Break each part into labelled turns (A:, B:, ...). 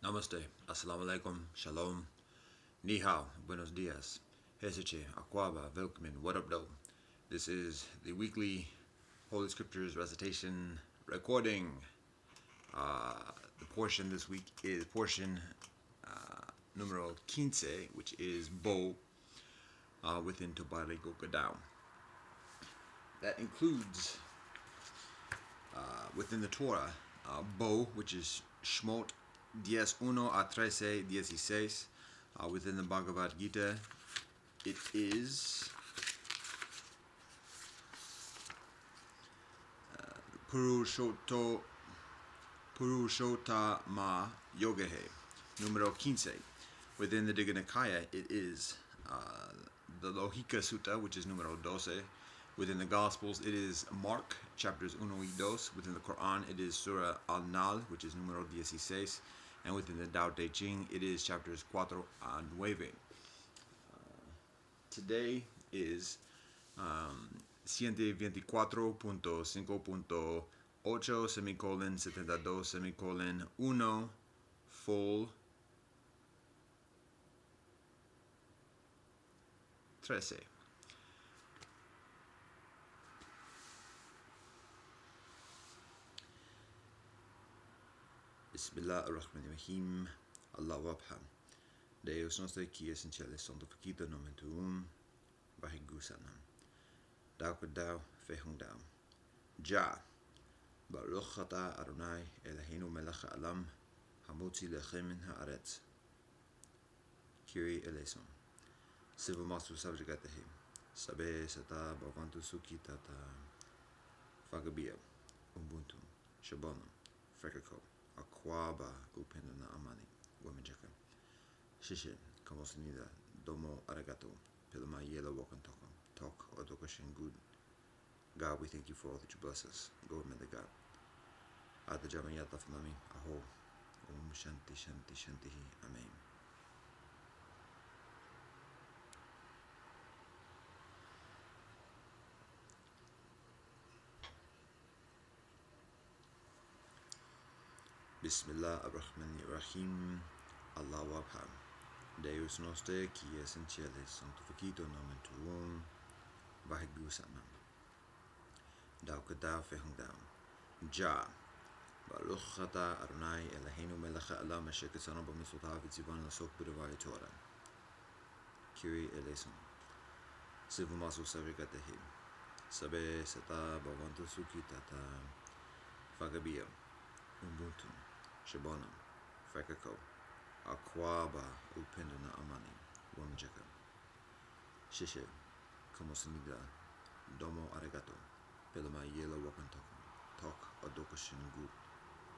A: Namaste, Assalamu alaikum, Shalom, Ni hao, Buenos dias, Heseche, Akwaba, Velkmin, what up, though? This is the weekly Holy Scriptures recitation recording. The portion this week is portion numero 15, which is Bo within Tobare Gokadao. That includes within the Torah, Bo, which is Shmot 11 a 13, 16. Within the Bhagavad Gita, it is Purushottama Yogahe, numero 15. Within the Digha Nikaya, it is the Lohika Sutta, which is numero 12. Within the Gospels, it is Mark, chapters 1 y 2. Within the Quran, it is Surah Al-Nal, which is numero 16. And within the Tao Te Ching, it is chapters 4 a 9. Today is 124.5.8 semicolon 72 semicolon 1 full 13. Bismillah ar-Rahman ar-Rahim. Allahu Akbar. Deus nostre qui essentialis sanctificator nomen tuum. Vahegu sanam. Dau kedau fehung dau. Ja. Baruch ata Adonai Eloheinu melech ha'olam hamotzi lechem haaretz. Kyrie eleison. Sivu masu subjugatehi. Sabe sata bavantu sukitata. Fagabia. Ubuntu. Shabonam. Frekako. Akwaba upendana amani. Wemijaka. Shishin. Kamosinida. Domo arigato. Pilama yela wakan toko. Tok odokashin good. God, we thank you for all that you bless us. Go with me, the God. Ata Jamayata Fanami. Aho. Om Shanti Shanti Shantihi. Amen. Bismillah ar-Rahman ar-Rahim. Allahu Akbar. Deus noster qui es in cielis sanctificator nomen tuum. Vahegu sanam. Dau kedau fehung dau. Ja. Baruch ata Adonai Eloheinu melech ha'olam asher kitzanu b'mitzvotav v'tzivanu l'asok b'dvarai Torah. Kyrie eleison. Sivu masu subjugatehi. Sabe sata bavantu sukitata. Fagabia. Ubuntu. Shabonam. Frekako. Akwaba upendana amani. Wamjaka. Shishe. Kamosinida. Domo arigato. Pilama yela wakan toko. Tok odokashin good.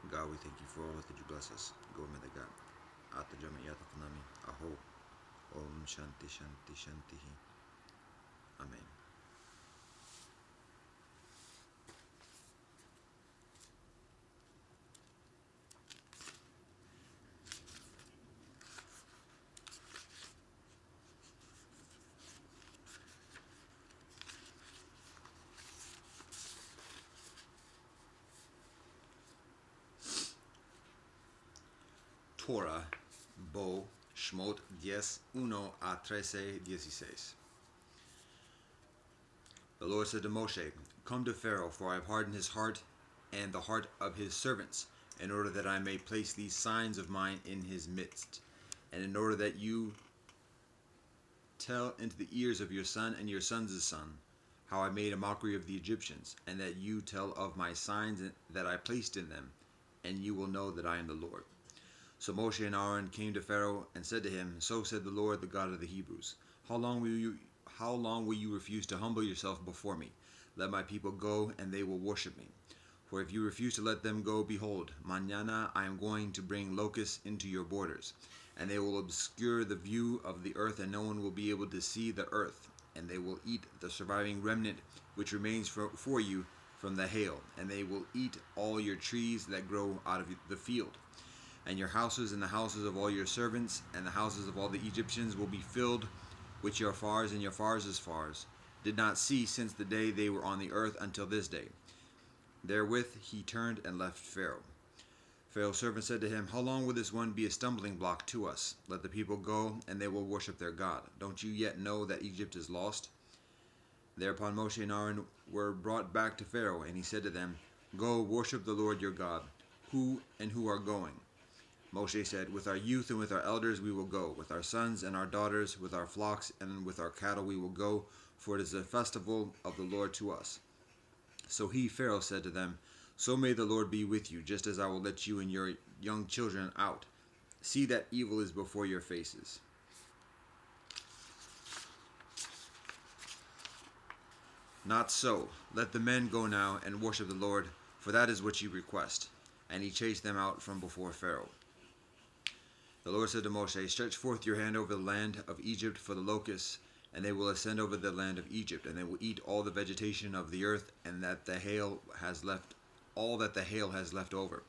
A: God, we thank you for all that you bless us. Go with the God. Ata Jamayata Fanami. Aho. Om Shanti Shanti Shantihi. Amen. Torah, Bo, Shmot 11 a 13:16. The Lord said to Moshe, Come to Pharaoh, for I have hardened his heart and the heart of his servants, in order that I may place these signs of mine in his midst, and in order that you tell into the ears of your son and your son's son how I made a mockery of the Egyptians, and that you tell of my signs that I placed in them, and you will know that I am the Lord. So Moshe and Aaron came to Pharaoh and said to him, So said the Lord, the God of the Hebrews, How long will you refuse to humble yourself before me? Let my people go, and they will worship me. For if you refuse to let them go, behold, mañana I am going to bring locusts into your borders, and they will obscure the view of the earth, and no one will be able to see the earth. And they will eat the surviving remnant which remains for you from the hail, and they will eat all your trees that grow out of the field. And your houses and the houses of all your servants and the houses of all the Egyptians will be filled with your fars and your fars' fars did not cease since the day they were on the earth until this day. Therewith he turned and left Pharaoh. Pharaoh's servant said to him, "How long will this one be a stumbling block to us? Let the people go, and they will worship their God. Don't you yet know that Egypt is lost?" Thereupon Moshe and Aaron were brought back to Pharaoh, and he said to them, "Go, worship the Lord your God. Who are going?" Moshe said, "With our youth and with our elders we will go. With our sons and our daughters, with our flocks and with our cattle we will go, for it is a festival of the Lord to us." So he, Pharaoh, said to them, "So may the Lord be with you, just as I will let you and your young children out. See that evil is before your faces." "Not so. Let the men go now and worship the Lord, for that is what you request." And he chased them out from before Pharaoh. The Lord said to Moshe, "Stretch forth your hand over the land of Egypt for the locusts, and they will ascend over the land of Egypt, and they will eat all the vegetation of the earth, and that the hail has left all that the hail has left over."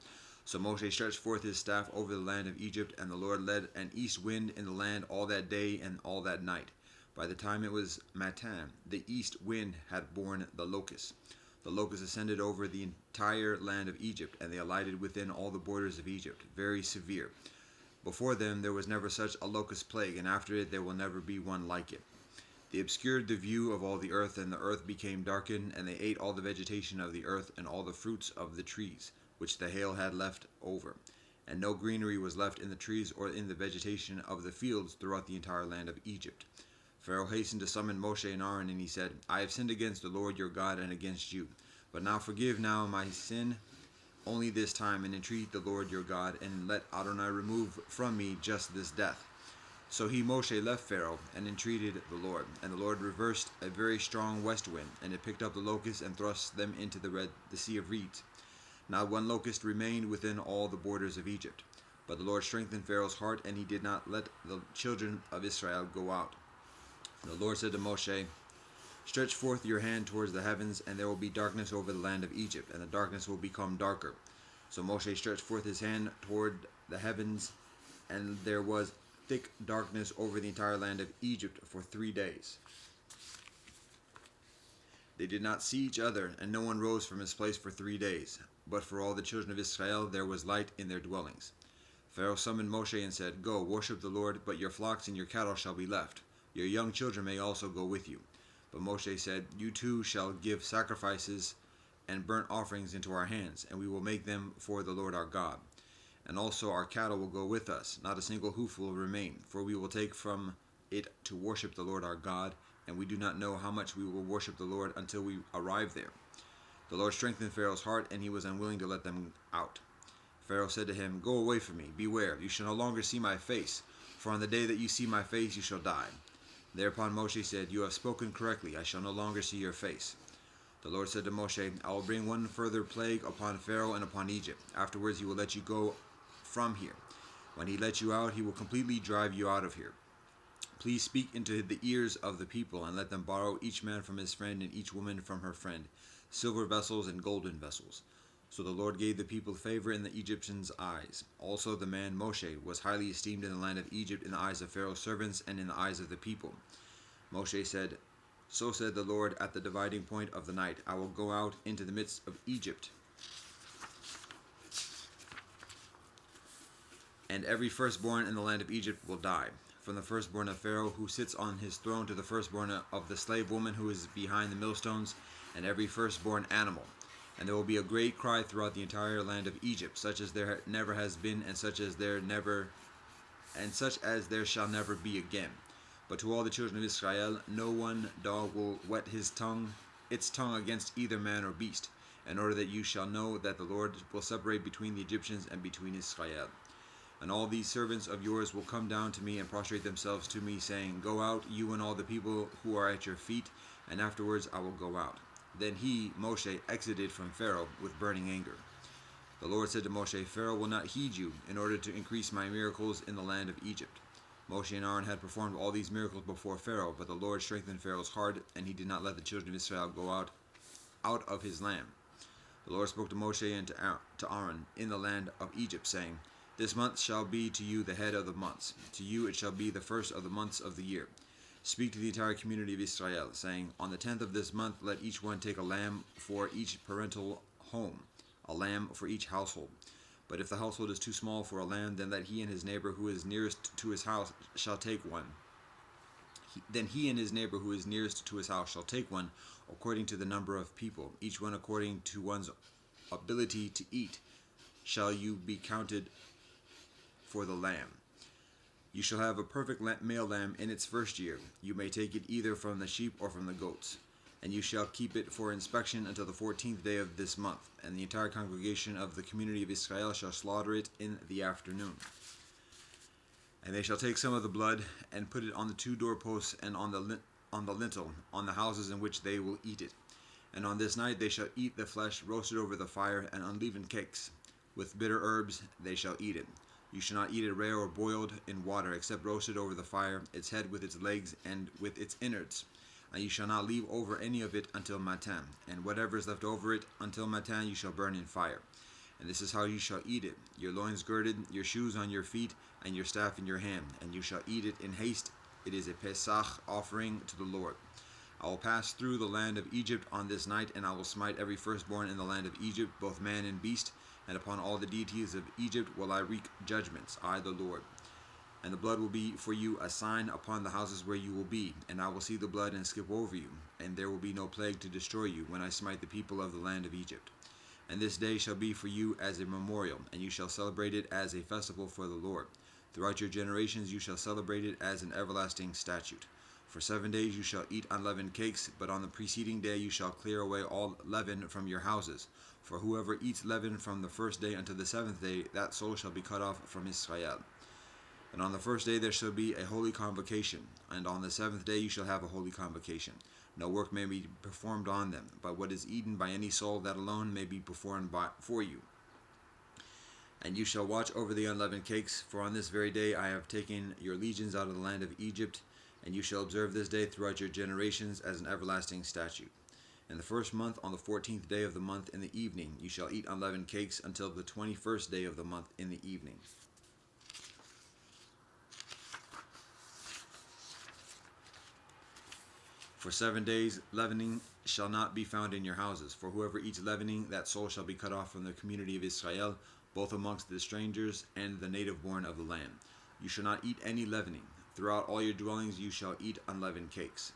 A: So Moshe stretched forth his staff over the land of Egypt, and the Lord led an east wind in the land all that day and all that night. By the time it was Matan, the east wind had borne the locusts. The locusts ascended over the entire land of Egypt, and they alighted within all the borders of Egypt, very severe. Before them there was never such a locust plague, and after it there will never be one like it. They obscured the view of all the earth, and the earth became darkened, and they ate all the vegetation of the earth and all the fruits of the trees, which the hail had left over. And no greenery was left in the trees or in the vegetation of the fields throughout the entire land of Egypt. Pharaoh hastened to summon Moshe and Aaron, and he said, "I have sinned against the Lord your God and against you. But now forgive now my sin only this time, and entreat the Lord your God, and let Adonai remove from me just this death." So he, Moshe, left Pharaoh and entreated the Lord. And the Lord reversed a very strong west wind, and it picked up the locusts and thrust them into the Sea of Reeds. Not one locust remained within all the borders of Egypt. But the Lord strengthened Pharaoh's heart, and he did not let the children of Israel go out. The Lord said to Moshe, "Stretch forth your hand towards the heavens, and there will be darkness over the land of Egypt, and the darkness will become darker." So Moshe stretched forth his hand toward the heavens, and there was thick darkness over the entire land of Egypt for 3 days. They did not see each other, and no one rose from his place for 3 days. But for all the children of Israel there was light in their dwellings. Pharaoh summoned Moshe and said, "Go, worship the Lord, but your flocks and your cattle shall be left. Your young children may also go with you." But Moshe said, "You too shall give sacrifices and burnt offerings into our hands, and we will make them for the Lord our God. And also our cattle will go with us, not a single hoof will remain, for we will take from it to worship the Lord our God, and we do not know how much we will worship the Lord until we arrive there." The Lord strengthened Pharaoh's heart, and he was unwilling to let them out. Pharaoh said to him, "Go away from me, beware, you shall no longer see my face, for on the day that you see my face you shall die." Thereupon Moshe said, "You have spoken correctly, I shall no longer see your face." The Lord said to Moshe, "I will bring one further plague upon Pharaoh and upon Egypt. Afterwards he will let you go from here. When he lets you out, he will completely drive you out of here. Please speak into the ears of the people, and let them borrow each man from his friend and each woman from her friend, silver vessels and golden vessels." So the Lord gave the people favor in the Egyptians' eyes. Also the man Moshe was highly esteemed in the land of Egypt in the eyes of Pharaoh's servants and in the eyes of the people. Moshe said, "So said the Lord at the dividing point of the night, I will go out into the midst of Egypt, and every firstborn in the land of Egypt will die, from the firstborn of Pharaoh who sits on his throne to the firstborn of the slave woman who is behind the millstones, and every firstborn animal. And there will be a great cry throughout the entire land of Egypt, such as there never has been, and such as there shall never be again. But to all the children of Israel, no one dog will wet its tongue against either man or beast, in order that you shall know that the Lord will separate between the Egyptians and between Israel. And all these servants of yours will come down to me and prostrate themselves to me, saying, Go out, you and all the people who are at your feet, and afterwards I will go out." Then he, Moshe, exited from Pharaoh with burning anger. The Lord said to Moshe, "Pharaoh will not heed you, in order to increase my miracles in the land of Egypt." Moshe and Aaron had performed all these miracles before Pharaoh, but the Lord strengthened Pharaoh's heart, and he did not let the children of Israel go out of his land. The Lord spoke to Moshe and to Aaron in the land of Egypt, saying, "This month shall be to you the head of the months. To you it shall be the first of the months of the year. Speak to the entire community of Israel, saying, On the 10th of this month let each one take a lamb for each parental home, a lamb for each household. But if the household is too small for a lamb, then that he and his neighbor who is nearest to his house shall take one. Then he and his neighbor who is nearest to his house shall take one, according to the number of people, each one according to one's ability to eat, shall you be counted for the lamb. You shall have a perfect male lamb in its first year. You may take it either from the sheep or from the goats. And you shall keep it for inspection until the 14th day of this month. And the entire congregation of the community of Israel shall slaughter it in the afternoon. And they shall take some of the blood and put it on the two doorposts and on the lintel, on the houses in which they will eat it. And on this night they shall eat the flesh roasted over the fire and unleavened cakes. With bitter herbs they shall eat it. You shall not eat it rare or boiled in water, except roasted over the fire, its head with its legs and with its innards. And you shall not leave over any of it until Matan. And whatever is left over it until Matan you shall burn in fire. And this is how you shall eat it: your loins girded, your shoes on your feet, and your staff in your hand. And you shall eat it in haste. It is a Pesach offering to the Lord. I will pass through the land of Egypt on this night, and I will smite every firstborn in the land of Egypt, both man and beast. And upon all the deities of Egypt will I wreak judgments, I the Lord. And the blood will be for you a sign upon the houses where you will be, and I will see the blood and skip over you, and there will be no plague to destroy you when I smite the people of the land of Egypt. And this day shall be for you as a memorial, and you shall celebrate it as a festival for the Lord. Throughout your generations you shall celebrate it as an everlasting statute. For 7 days you shall eat unleavened cakes, but on the preceding day you shall clear away all leaven from your houses. For whoever eats leaven from the first day until the 7th day, that soul shall be cut off from Israel. And on the first day there shall be a holy convocation, and on the 7th day you shall have a holy convocation. No work may be performed on them, but what is eaten by any soul, that alone may be performed for you. And you shall watch over the unleavened cakes, for on this very day I have taken your legions out of the land of Egypt, and you shall observe this day throughout your generations as an everlasting statute. In the first month, on the 14th day of the month in the evening, you shall eat unleavened cakes until the 21st day of the month in the evening. For 7 days leavening shall not be found in your houses, for whoever eats leavening, that soul shall be cut off from the community of Israel, both amongst the strangers and the native born of the land. You shall not eat any leavening. Throughout all your dwellings you shall eat unleavened cakes.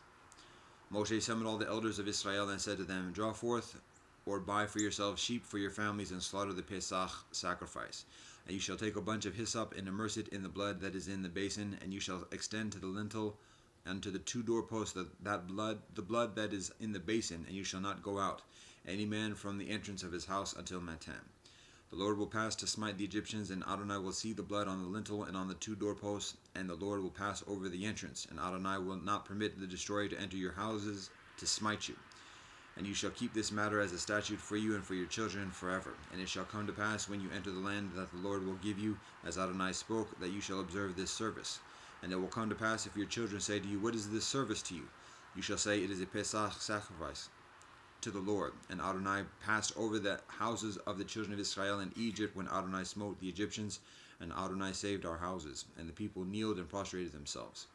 A: Moshe summoned all the elders of Israel and said to them, Draw forth or buy for yourselves sheep for your families and slaughter the Pesach sacrifice. And you shall take a bunch of hyssop and immerse it in the blood that is in the basin, and you shall extend to the lintel and to the two doorposts the blood that is in the basin, and you shall not go out, any man from the entrance of his house until Matan. The Lord will pass to smite the Egyptians, and Adonai will see the blood on the lintel and on the two doorposts, and the Lord will pass over the entrance, and Adonai will not permit the destroyer to enter your houses to smite you. And you shall keep this matter as a statute for you and for your children forever. And it shall come to pass when you enter the land that the Lord will give you, as Adonai spoke, that you shall observe this service. And it will come to pass if your children say to you, What is this service to you? You shall say, It is a Pesach sacrifice to the Lord. And Adonai passed over the houses of the children of Israel in Egypt when Adonai smote the Egyptians, and Adonai saved our houses. And the people kneeled and prostrated themselves.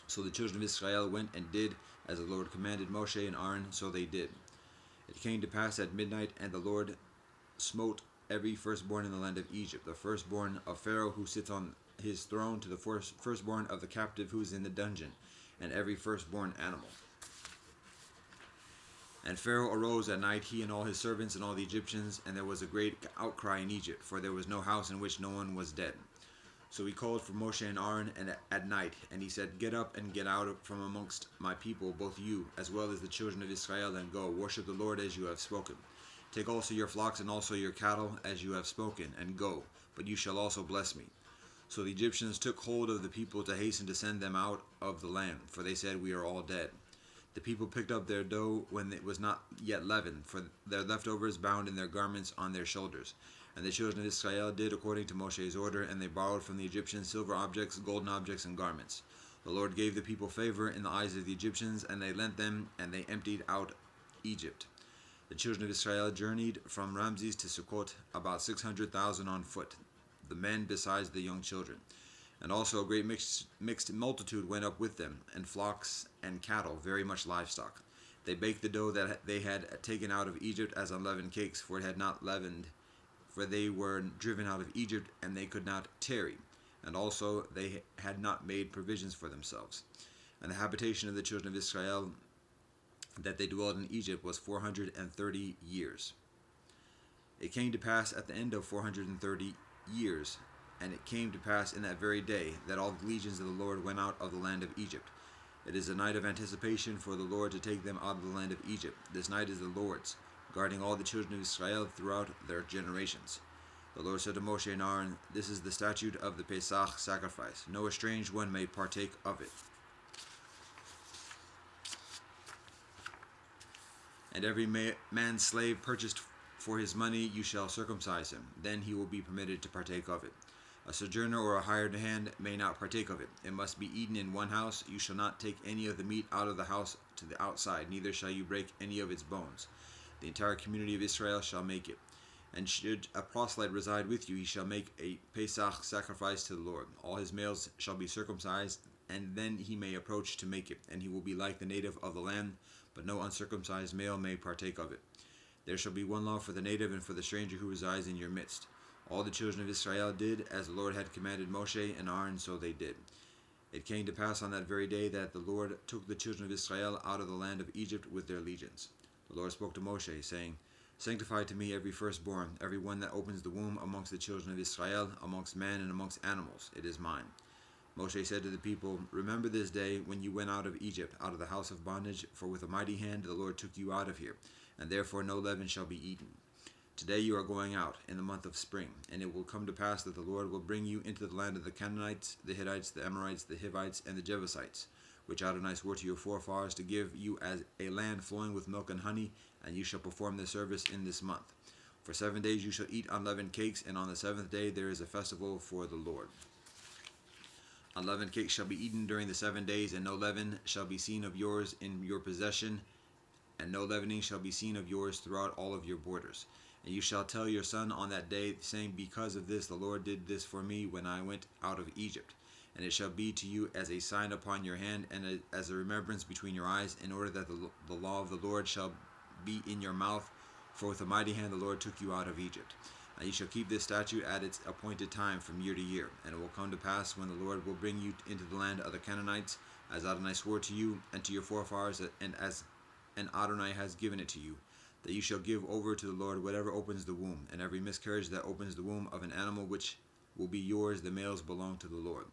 A: So the children of Israel went and did as the Lord commanded Moshe and Aaron, so they did. It came to pass at midnight, and the Lord smote every firstborn in the land of Egypt, the firstborn of Pharaoh who sits on his throne, to the firstborn of the captive who is in the dungeon, and every firstborn animal. And Pharaoh arose at night, he and all his servants and all the Egyptians, and there was a great outcry in Egypt, for there was no house in which no one was dead. So he called for Moshe and Aaron at night, and he said, Get up and get out from amongst my people, both you, as well as the children of Israel, and go, worship the Lord as you have spoken. Take also your flocks and also your cattle, as you have spoken, and go, but you shall also bless me. So the Egyptians took hold of the people to hasten to send them out of the land, for they said, We are all dead. The people picked up their dough when it was not yet leavened, for their leftovers bound in their garments on their shoulders. And the children of Israel did according to Moshe's order, and they borrowed from the Egyptians silver objects, golden objects, and garments. The Lord gave the people favor in the eyes of the Egyptians, and they lent them, and they emptied out Egypt. The children of Israel journeyed from Ramses to Sukkot, about 600,000 on foot, the men besides the young children. And also a great mixed multitude went up with them, and flocks and cattle, very much livestock. They baked the dough that they had taken out of Egypt as unleavened cakes, for it had not leavened for they were driven out of Egypt, and they could not tarry, and also they had not made provisions for themselves. And the habitation of the children of Israel that they dwelled in Egypt was 430 years. It came to pass at the end of 430 years, and it came to pass in that very day, that all the legions of the Lord went out of the land of Egypt. It is a night of anticipation for the Lord to take them out of the land of Egypt. This night is the Lord's, guarding all the children of Israel throughout their generations. The Lord said to Moshe and Aaron, "This is the statute of the Pesach sacrifice. No estranged one may partake of it. And every man's slave purchased for his money, you shall circumcise him. Then he will be permitted to partake of it. A sojourner or a hired hand may not partake of it. It must be eaten in one house. You shall not take any of the meat out of the house to the outside, neither shall you break any of its bones. The entire community of Israel shall make it. And should a proselyte reside with you, he shall make a Pesach sacrifice to the Lord. All his males shall be circumcised, and then he may approach to make it, and he will be like the native of the land, but no uncircumcised male may partake of it. There shall be one law for the native and for the stranger who resides in your midst. All the children of Israel did as the Lord had commanded Moshe and Aaron, so they did. It came to pass on that very day that the Lord took the children of Israel out of the land of Egypt with their legions. The Lord spoke to Moshe, saying, "Sanctify to me every firstborn, every one that opens the womb amongst the children of Israel, amongst man and amongst animals. It is mine." Moshe said to the people, "Remember this day when you went out of Egypt, out of the house of bondage, for with a mighty hand the Lord took you out of here, and therefore no leaven shall be eaten. Today you are going out in the month of spring, and it will come to pass that the Lord will bring you into the land of the Canaanites, the Hittites, the Amorites, the Hivites, and the Jebusites, which Adonai swore to your forefathers to give you as a land flowing with milk and honey, and you shall perform this service in this month. For 7 days you shall eat unleavened cakes, and on the seventh day there is a festival for the Lord. Unleavened cakes shall be eaten during the 7 days, and no leaven shall be seen of yours in your possession, and no leavening shall be seen of yours throughout all of your borders. And you shall tell your son on that day, saying, Because of this the Lord did this for me when I went out of Egypt. And it shall be to you as a sign upon your hand, and as a remembrance between your eyes, in order that the law of the Lord shall be in your mouth. For with a mighty hand the Lord took you out of Egypt. And you shall keep this statute at its appointed time from year to year. And it will come to pass when the Lord will bring you into the land of the Canaanites, as Adonai swore to you and to your forefathers, and Adonai has given it to you, that you shall give over to the Lord whatever opens the womb, and every miscarriage that opens the womb of an animal which will be yours, the males belong to the Lord.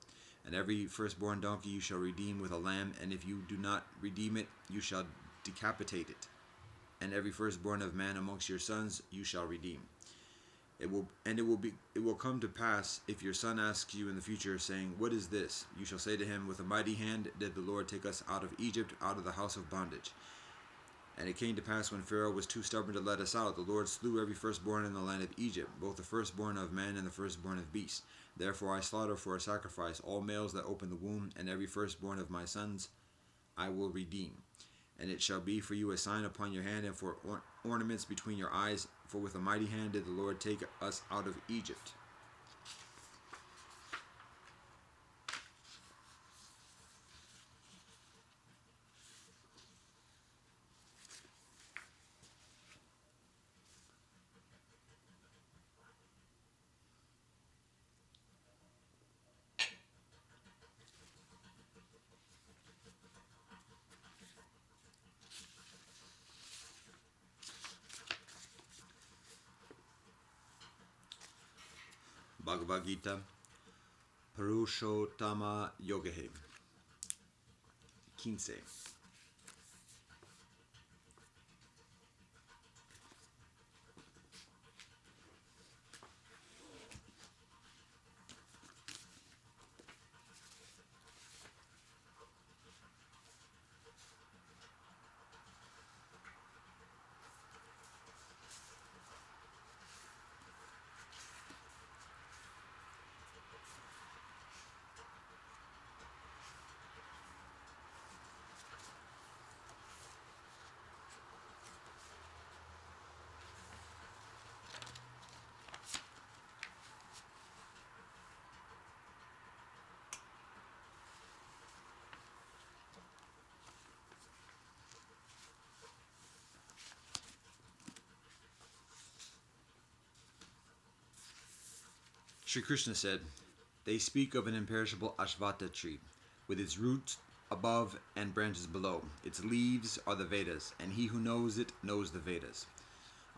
A: And every firstborn donkey you shall redeem with a lamb, and if you do not redeem it, you shall decapitate it. And every firstborn of man amongst your sons you shall redeem. It will come to pass, if your son asks you in the future, saying, What is this? You shall say to him, With a mighty hand did the Lord take us out of Egypt, out of the house of bondage. And it came to pass when Pharaoh was too stubborn to let us out, the Lord slew every firstborn in the land of Egypt, both the firstborn of man and the firstborn of beasts. Therefore I slaughter for a sacrifice all males that open the womb, and every firstborn of my sons I will redeem. And it shall be for you a sign upon your hand, and for ornaments between your eyes, for with a mighty hand did the Lord take us out of Egypt." Bhagavad Gita, Purushottama Yogahe, 15. Sri Krishna said, "They speak of an imperishable Ashvata tree, with its roots above and branches below. Its leaves are the Vedas, and he who knows it knows the Vedas.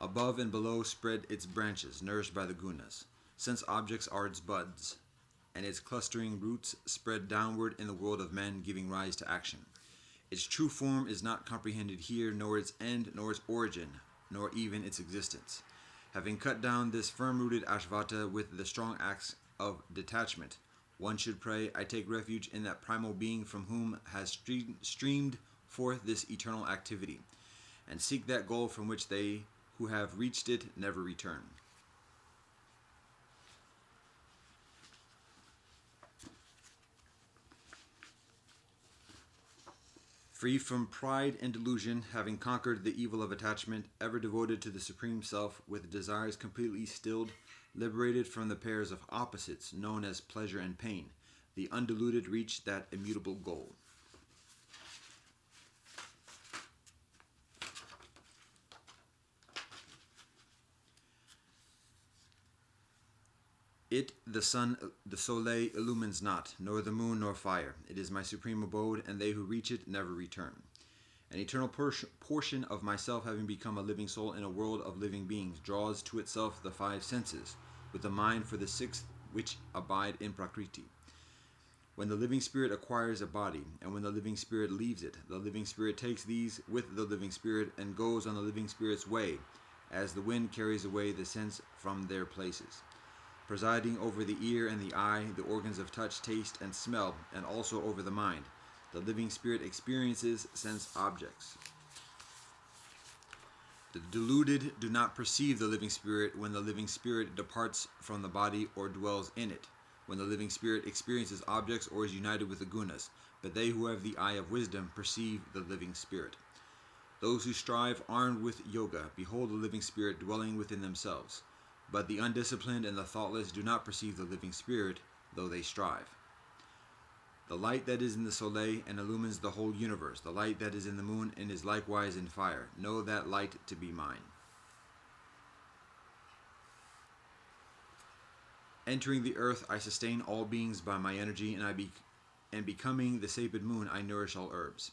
A: Above and below spread its branches, nourished by the gunas. Sense objects are its buds, and its clustering roots spread downward in the world of men, giving rise to action. Its true form is not comprehended here, nor its end, nor its origin, nor even its existence. Having cut down this firm-rooted Ashvata with the strong axe of detachment, one should pray, I take refuge in that primal being from whom has streamed forth this eternal activity, and seek that goal from which they who have reached it never return." Free from pride and delusion, having conquered the evil of attachment, ever devoted to the Supreme Self, with desires completely stilled, liberated from the pairs of opposites known as pleasure and pain, the undiluted reach that immutable goal. It, the sun, the soleil, illumines not, nor the moon nor fire. It is my supreme abode, and they who reach it never return. An eternal portion of myself, having become a living soul in a world of living beings, draws to itself the five senses, with the mind for the sixth, which abide in Prakriti. When the living spirit acquires a body, and when the living spirit leaves it, the living spirit takes these with the living spirit and goes on the living spirit's way, as the wind carries away the sense from their places. Presiding over the ear and the eye, the organs of touch, taste, and smell, and also over the mind, the living spirit experiences sense objects. The deluded do not perceive the living spirit when the living spirit departs from the body or dwells in it, when the living spirit experiences objects or is united with the gunas, but they who have the eye of wisdom perceive the living spirit. Those who strive armed with yoga behold the living spirit dwelling within themselves. But the undisciplined and the thoughtless do not perceive the living spirit, though they strive. The light that is in the soleil and illumines the whole universe, the light that is in the moon and is likewise in fire, know that light to be mine. Entering the earth, I sustain all beings by my energy, and becoming the sapid moon, I nourish all herbs.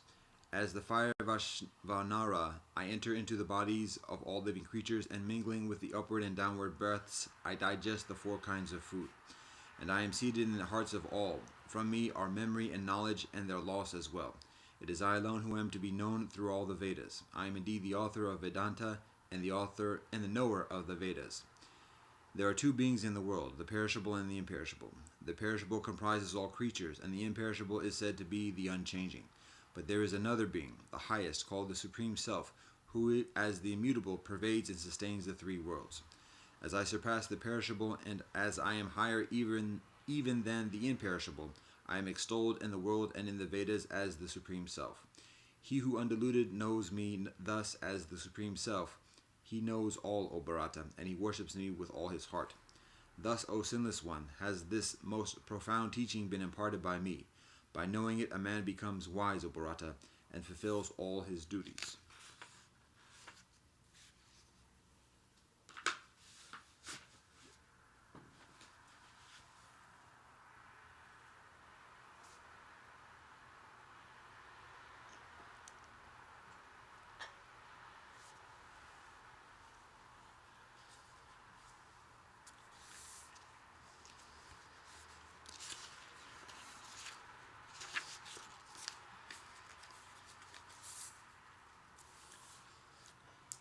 A: As the fire Vaishvanara, I enter into the bodies of all living creatures, and mingling with the upward and downward breaths, I digest the four kinds of food. And I am seated in the hearts of all. From me are memory and knowledge, and their loss as well. It is I alone who am to be known through all the Vedas. I am indeed the author of Vedanta, and the author and the knower of the Vedas. There are two beings in the world, the perishable and the imperishable. The perishable comprises all creatures, and the imperishable is said to be the unchanging. But there is another being, the highest, called the Supreme Self, who, as the immutable, pervades and sustains the three worlds. As I surpass the perishable, and as I am higher even than the imperishable, I am extolled in the world and in the Vedas as the Supreme Self. He who undiluted knows me thus as the Supreme Self. He knows all, O Bharata, and he worships me with all his heart. Thus, O sinless one, has this most profound teaching been imparted by me. By knowing it, a man becomes wise, O Bharata, and fulfills all his duties.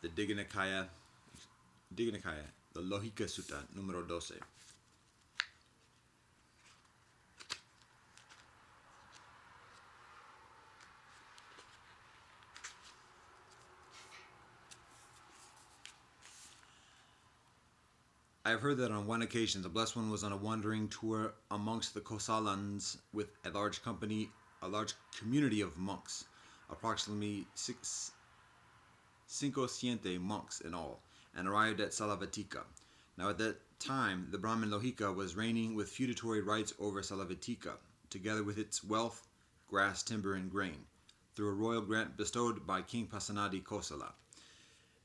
A: The Digha Nikaya, the Lohika Sutta, numero 12. I have heard that on one occasion the Blessed One was on a wandering tour amongst the Kosalans with a large community of monks, approximately 500 monks in all, and arrived at Salavatika. Now at that time, the Brahmin Lohika was reigning with feudatory rights over Salavatika, together with its wealth, grass, timber, and grain, through a royal grant bestowed by King Pasenadi Kosala.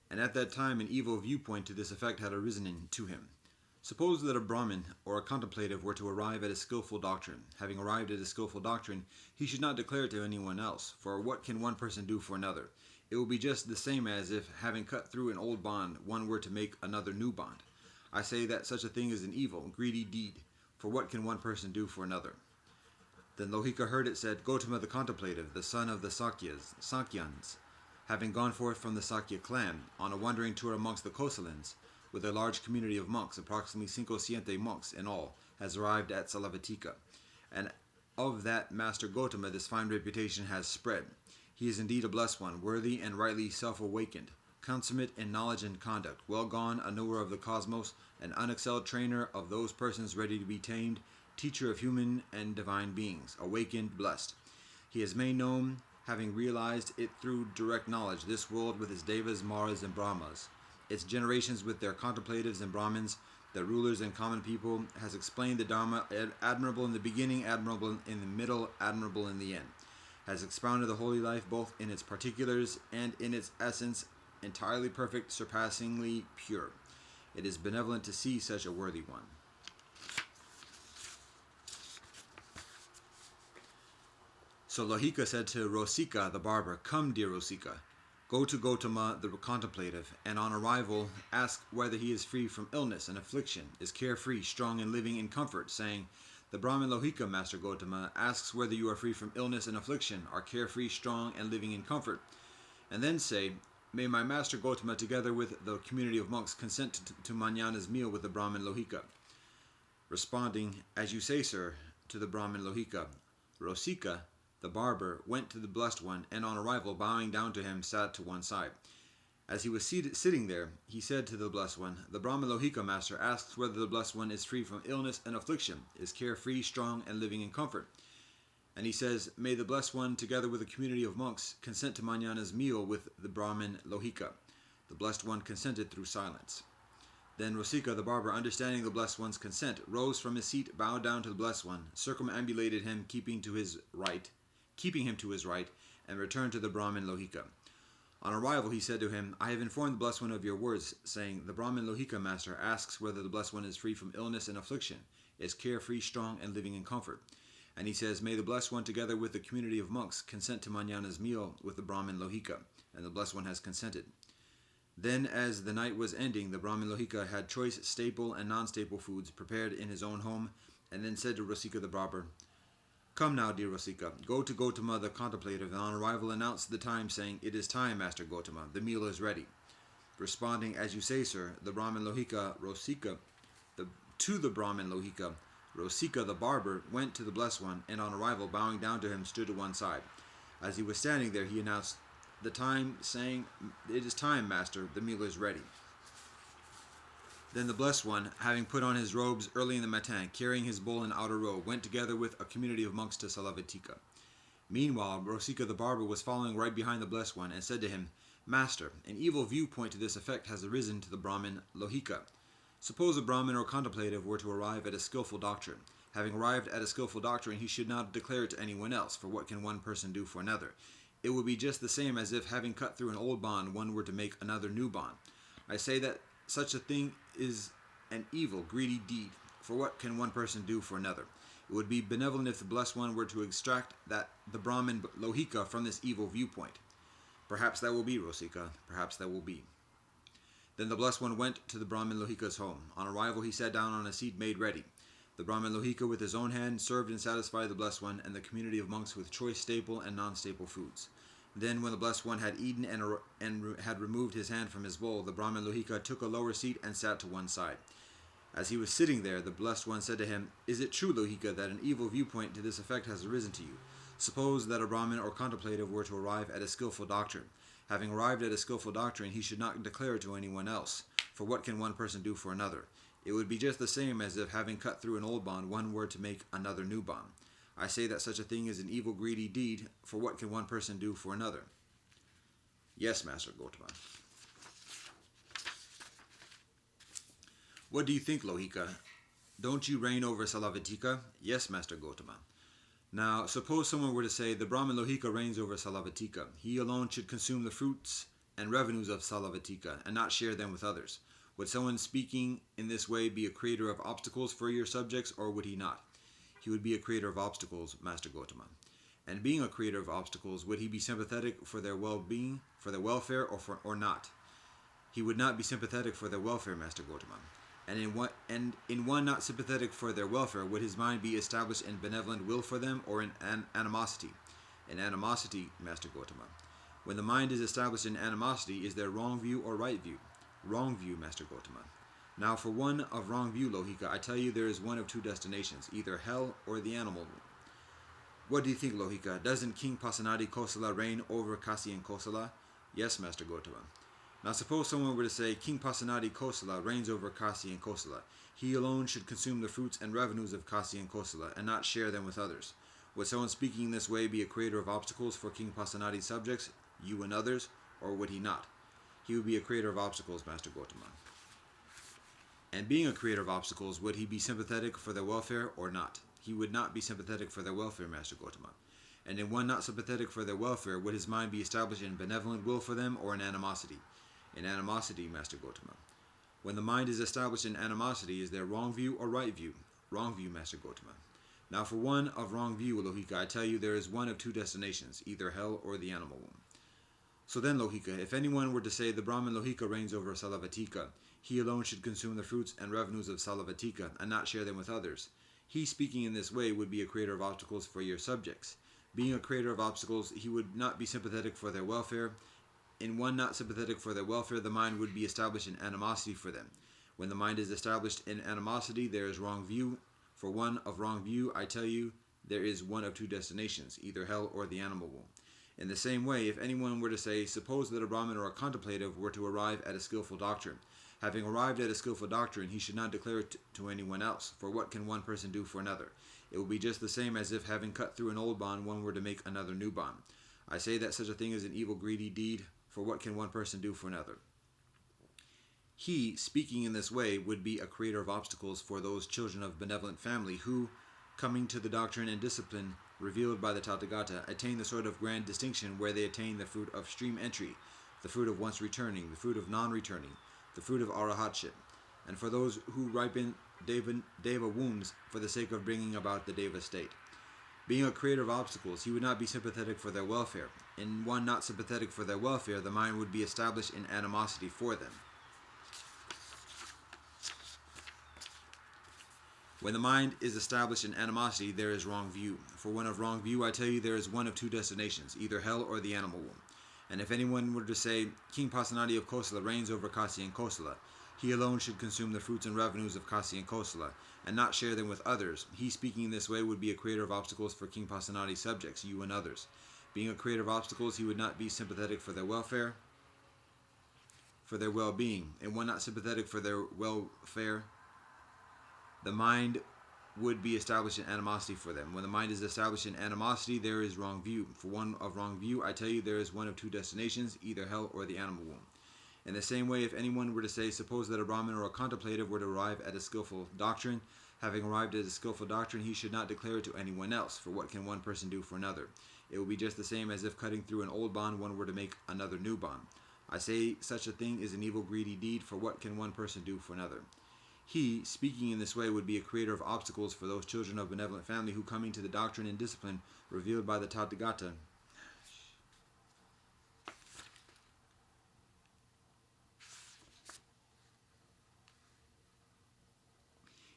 A: And at that time, an evil viewpoint to this effect had arisen to him. Suppose that a Brahmin or a contemplative were to arrive at a skillful doctrine. Having arrived at a skillful doctrine, he should not declare it to anyone else, for what can one person do for another? It will be just the same as if, having cut through an old bond, one were to make another new bond. I say that such a thing is an evil, greedy deed, for what can one person do for another? Then Lohika heard it said, Gotama the contemplative, the son of the Sakyans, having gone forth from the Sakya clan, on a wandering tour amongst the Kosalans, with a large community of monks, approximately 500 monks in all, has arrived at Salavatika. And of that Master Gotama this fine reputation has spread. He is indeed a blessed one, worthy and rightly self-awakened, consummate in knowledge and conduct, well gone, a knower of the cosmos, an unexcelled trainer of those persons ready to be tamed, teacher of human and divine beings, awakened, blessed. He has made known, having realized it through direct knowledge, this world with its devas, maras, and brahmas, its generations with their contemplatives and brahmins, the rulers and common people, has explained the Dharma, admirable in the beginning, admirable in the middle, admirable in the end, has expounded the holy life both in its particulars and in its essence, entirely perfect, surpassingly pure. It is benevolent to see such a worthy one. So Lohika said to Rosika the barber, Come, dear Rosika, go to Gotama the contemplative, and on arrival ask whether he is free from illness and affliction, is carefree, strong, and living in comfort, saying, The Brahmin Lohika, Master Gotama, asks whether you are free from illness and affliction, are carefree, strong, and living in comfort. And then say, May my Master Gotama, together with the community of monks, consent to Manana's meal with the Brahmin Lohika. Responding, As you say, sir, to the Brahmin Lohika, Rosika, the barber, went to the Blessed One, and on arrival, bowing down to him, sat to one side. As he was sitting there, he said to the Blessed One, The Brahmin Lohika, Master, asks whether the Blessed One is free from illness and affliction, is carefree, strong, and living in comfort. And he says, May the Blessed One, together with a community of monks, consent to Manana's meal with the Brahmin Lohika. The Blessed One consented through silence. Then Rosika, the barber, understanding the Blessed One's consent, rose from his seat, bowed down to the Blessed One, circumambulated him, keeping him to his right, and returned to the Brahmin Lohika. On arrival, he said to him, I have informed the Blessed One of your words, saying, The Brahmin Lohika, Master, asks whether the Blessed One is free from illness and affliction, is carefree, strong, and living in comfort. And he says, May the Blessed One, together with the community of monks, consent to Manana's meal with the Brahmin Lohika. And the Blessed One has consented. Then, as the night was ending, the Brahmin Lohika had choice staple and non-staple foods prepared in his own home, and then said to Rosika the barber, Come now, dear Rosika, go to Gotama the contemplative, and on arrival announce the time, saying, It is time, Master Gotama, the meal is ready. Responding, As you say, sir, the Brahmin Lohika, to the Brahmin Lohika, Rosika the barber went to the Blessed One, and on arrival, bowing down to him, stood to one side. As he was standing there, he announced the time, saying, It is time, Master, the meal is ready. Then the Blessed One, having put on his robes early in the matin, carrying his bowl and outer robe, went together with a community of monks to Salavatika. Meanwhile, Rosika the barber was following right behind the Blessed One, and said to him, Master, an evil viewpoint to this effect has arisen to the Brahmin Lohika. Suppose a Brahmin or contemplative were to arrive at a skillful doctrine. Having arrived at a skillful doctrine, he should not declare it to anyone else, for what can one person do for another? It would be just the same as if, having cut through an old bond, one were to make another new bond. I say that such a thing is an evil, greedy deed, for what can one person do for another? It would be benevolent if the Blessed One were to extract the Brahmin Lohika from this evil viewpoint. Perhaps that will be, Rosika, perhaps that will be. Then the Blessed One went to the Brahmin Lohika's home. On arrival, he sat down on a seat made ready. The Brahmin Lohika, with his own hand, served and satisfied the Blessed One and the community of monks with choice staple and non-staple foods. Then, when the Blessed One had eaten and had removed his hand from his bowl, the Brahmin Lohika took a lower seat and sat to one side. As he was sitting there, the Blessed One said to him, Is it true, Lohika, that an evil viewpoint to this effect has arisen to you? Suppose that a Brahmin or contemplative were to arrive at a skillful doctrine. Having arrived at a skillful doctrine, he should not declare it to anyone else, for what can one person do for another? It would be just the same as if, having cut through an old bond, one were to make another new bond. I say that such a thing is an evil, greedy deed, for what can one person do for another? Yes, Master Gotama. What do you think, Lohika? Don't you reign over Salavatika? Yes, Master Gotama. Now, suppose someone were to say, the Brahmin Lohika reigns over Salavatika. He alone should consume the fruits and revenues of Salavatika, and not share them with others. Would someone speaking in this way be a creator of obstacles for your subjects, or would he not? He would be a creator of obstacles, Master Gotama. And being a creator of obstacles, would he be sympathetic for their well-being, for their welfare, or not? He would not be sympathetic for their welfare, Master Gotama. And in one not sympathetic for their welfare, would his mind be established in benevolent will for them, or in animosity? In animosity, Master Gotama. When the mind is established in animosity, is there wrong view or right view? Wrong view, Master Gotama. Now for one of wrong view, Lohika, I tell you there is one of two destinations, either hell or the animal. What do you think, Lohika? Doesn't King Pasenadi Kosala reign over Kasi and Kosala? Yes, Master Gotama. Now suppose someone were to say, King Pasenadi Kosala reigns over Kasi and Kosala. He alone should consume the fruits and revenues of Kasi and Kosala, and not share them with others. Would someone speaking in this way be a creator of obstacles for King Pasenadi's subjects, you and others, or would he not? He would be a creator of obstacles, Master Gotama. And being a creator of obstacles, would he be sympathetic for their welfare or not? He would not be sympathetic for their welfare, Master Gotama. And in one not sympathetic for their welfare, would his mind be established in benevolent will for them, or in animosity? In animosity, Master Gotama. When the mind is established in animosity, is there wrong view or right view? Wrong view, Master Gotama. Now for one of wrong view, Lohika, I tell you there is one of two destinations, either hell or the animal womb. So then, Lohika, if anyone were to say the Brahmin Lohika reigns over Salavatika, he alone should consume the fruits and revenues of Salavatika, and not share them with others. He speaking in this way would be a creator of obstacles for your subjects. Being a creator of obstacles, he would not be sympathetic for their welfare. In one not sympathetic for their welfare, the mind would be established in animosity for them. When the mind is established in animosity, there is wrong view. For one of wrong view, I tell you, there is one of two destinations, either hell or the animal womb. In the same way, if anyone were to say, suppose that a Brahmin or a contemplative were to arrive at a skillful doctrine. Having arrived at a skillful doctrine, he should not declare it to anyone else, for what can one person do for another? It will be just the same as if, having cut through an old bond, one were to make another new bond. I say that such a thing is an evil, greedy deed, for what can one person do for another? He, speaking in this way, would be a creator of obstacles for those children of benevolent family who, coming to the doctrine and discipline revealed by the Tathagata, attain the sort of grand distinction where they attain the fruit of stream entry, the fruit of once returning, the fruit of non-returning, the fruit of arahatship, and for those who ripen deva wombs for the sake of bringing about the deva state. Being a creator of obstacles, he would not be sympathetic for their welfare. In one not sympathetic for their welfare, the mind would be established in animosity for them. When the mind is established in animosity, there is wrong view. For one of wrong view, I tell you, there is one of two destinations, either hell or the animal womb. And if anyone were to say, King Pasenadi of Kosala reigns over Kasi and Kosala, he alone should consume the fruits and revenues of Kasi and Kosala, and not share them with others. He speaking in this way would be a creator of obstacles for King Pasenadi's subjects, you and others. Being a creator of obstacles, he would not be sympathetic for their welfare, for their well-being, and one not sympathetic for their welfare, the mind would be established in animosity for them. When the mind is established in animosity, there is wrong view. For one of wrong view, I tell you, there is one of two destinations, either hell or the animal womb. In the same way, if anyone were to say, suppose that a Brahmin or a contemplative were to arrive at a skillful doctrine, having arrived at a skillful doctrine, he should not declare it to anyone else, for what can one person do for another? It would be just the same as if cutting through an old bond, one were to make another new bond. I say such a thing is an evil, greedy deed, for what can one person do for another? He, speaking in this way, would be a creator of obstacles for those children of benevolent family who, coming to the doctrine and discipline revealed by the Tathagata,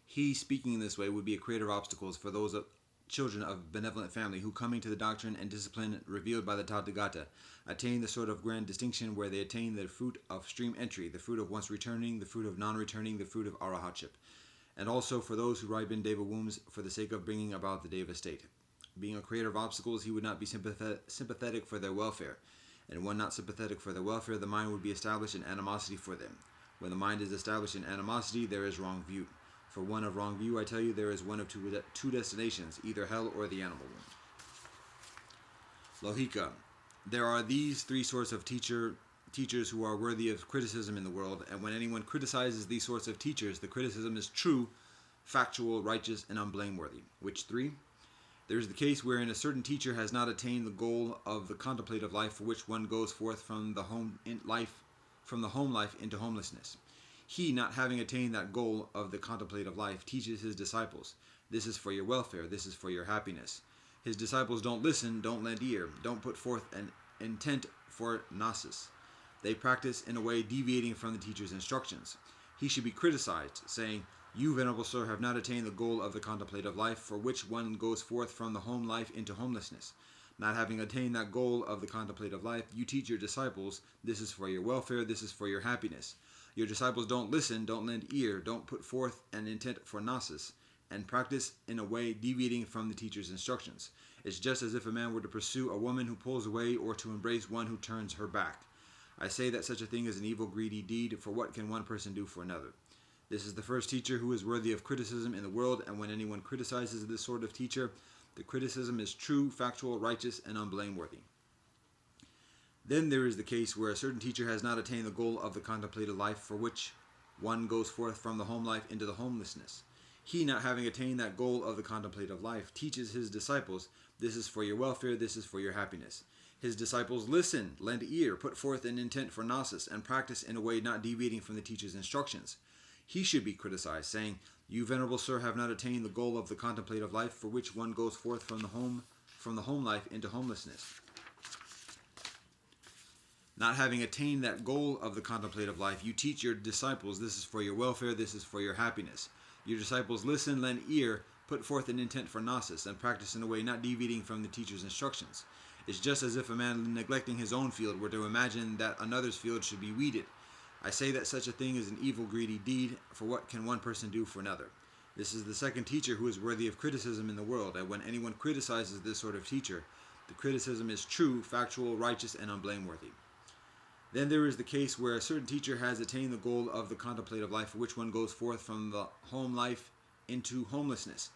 A: he, speaking in this way, would be a creator of obstacles for those children of benevolent family who, coming to the doctrine and discipline revealed by the Tathagata, attain the sort of grand distinction where they attain the fruit of stream entry, the fruit of once returning, the fruit of non-returning, the fruit of arahatship, and also for those who ripen deva wombs for the sake of bringing about the deva state. Being a creator of obstacles, he would not be sympathetic for their welfare, and when not sympathetic for their welfare, the mind would be established in animosity for them. When the mind is established in animosity, there is wrong view. For one of wrong view, I tell you, there is one of two destinations, either hell or the animal womb. Lohika, there are these three sorts of teachers who are worthy of criticism in the world, and when anyone criticizes these sorts of teachers, the criticism is true, factual, righteous, and unblameworthy. Which three? There is the case wherein a certain teacher has not attained the goal of the contemplative life for which one goes forth from the home life into homelessness. He, not having attained that goal of the contemplative life, teaches his disciples, "This is for your welfare, this is for your happiness." His disciples don't listen, don't lend ear, don't put forth an intent for gnosis. They practice in a way deviating from the teacher's instructions. He should be criticized, saying, "You, venerable sir, have not attained the goal of the contemplative life, for which one goes forth from the home life into homelessness. Not having attained that goal of the contemplative life, you teach your disciples, this is for your welfare, this is for your happiness. Your disciples don't listen, don't lend ear, don't put forth an intent for gnosis, and practice in a way deviating from the teacher's instructions. It's just as if a man were to pursue a woman who pulls away or to embrace one who turns her back. I say that such a thing is an evil, greedy deed, for what can one person do for another? This is the first teacher who is worthy of criticism in the world, and when anyone criticizes this sort of teacher, the criticism is true, factual, righteous, and unblameworthy. Then there is the case where a certain teacher has not attained the goal of the contemplative life, for which one goes forth from the home life into the homelessness. He, not having attained that goal of the contemplative life, teaches his disciples, "This is for your welfare, this is for your happiness." His disciples listen, lend ear, put forth an intent for gnosis, and practice in a way not deviating from the teacher's instructions. He should be criticized, saying, "You, venerable sir, have not attained the goal of the contemplative life, for which one goes forth from the home life into homelessness." Not having attained that goal of the contemplative life, you teach your disciples, "This is for your welfare, this is for your happiness." Your disciples listen, lend ear, put forth an intent for gnosis, and practice in a way not deviating from the teacher's instructions. It's just as if a man neglecting his own field were to imagine that another's field should be weeded. I say that such a thing is an evil, greedy deed, for what can one person do for another? This is the second teacher who is worthy of criticism in the world, and when anyone criticizes this sort of teacher, the criticism is true, factual, righteous, and unblameworthy. Then there is the case where a certain teacher has attained the goal of the contemplative life, for which one goes forth from the home life into homelessness.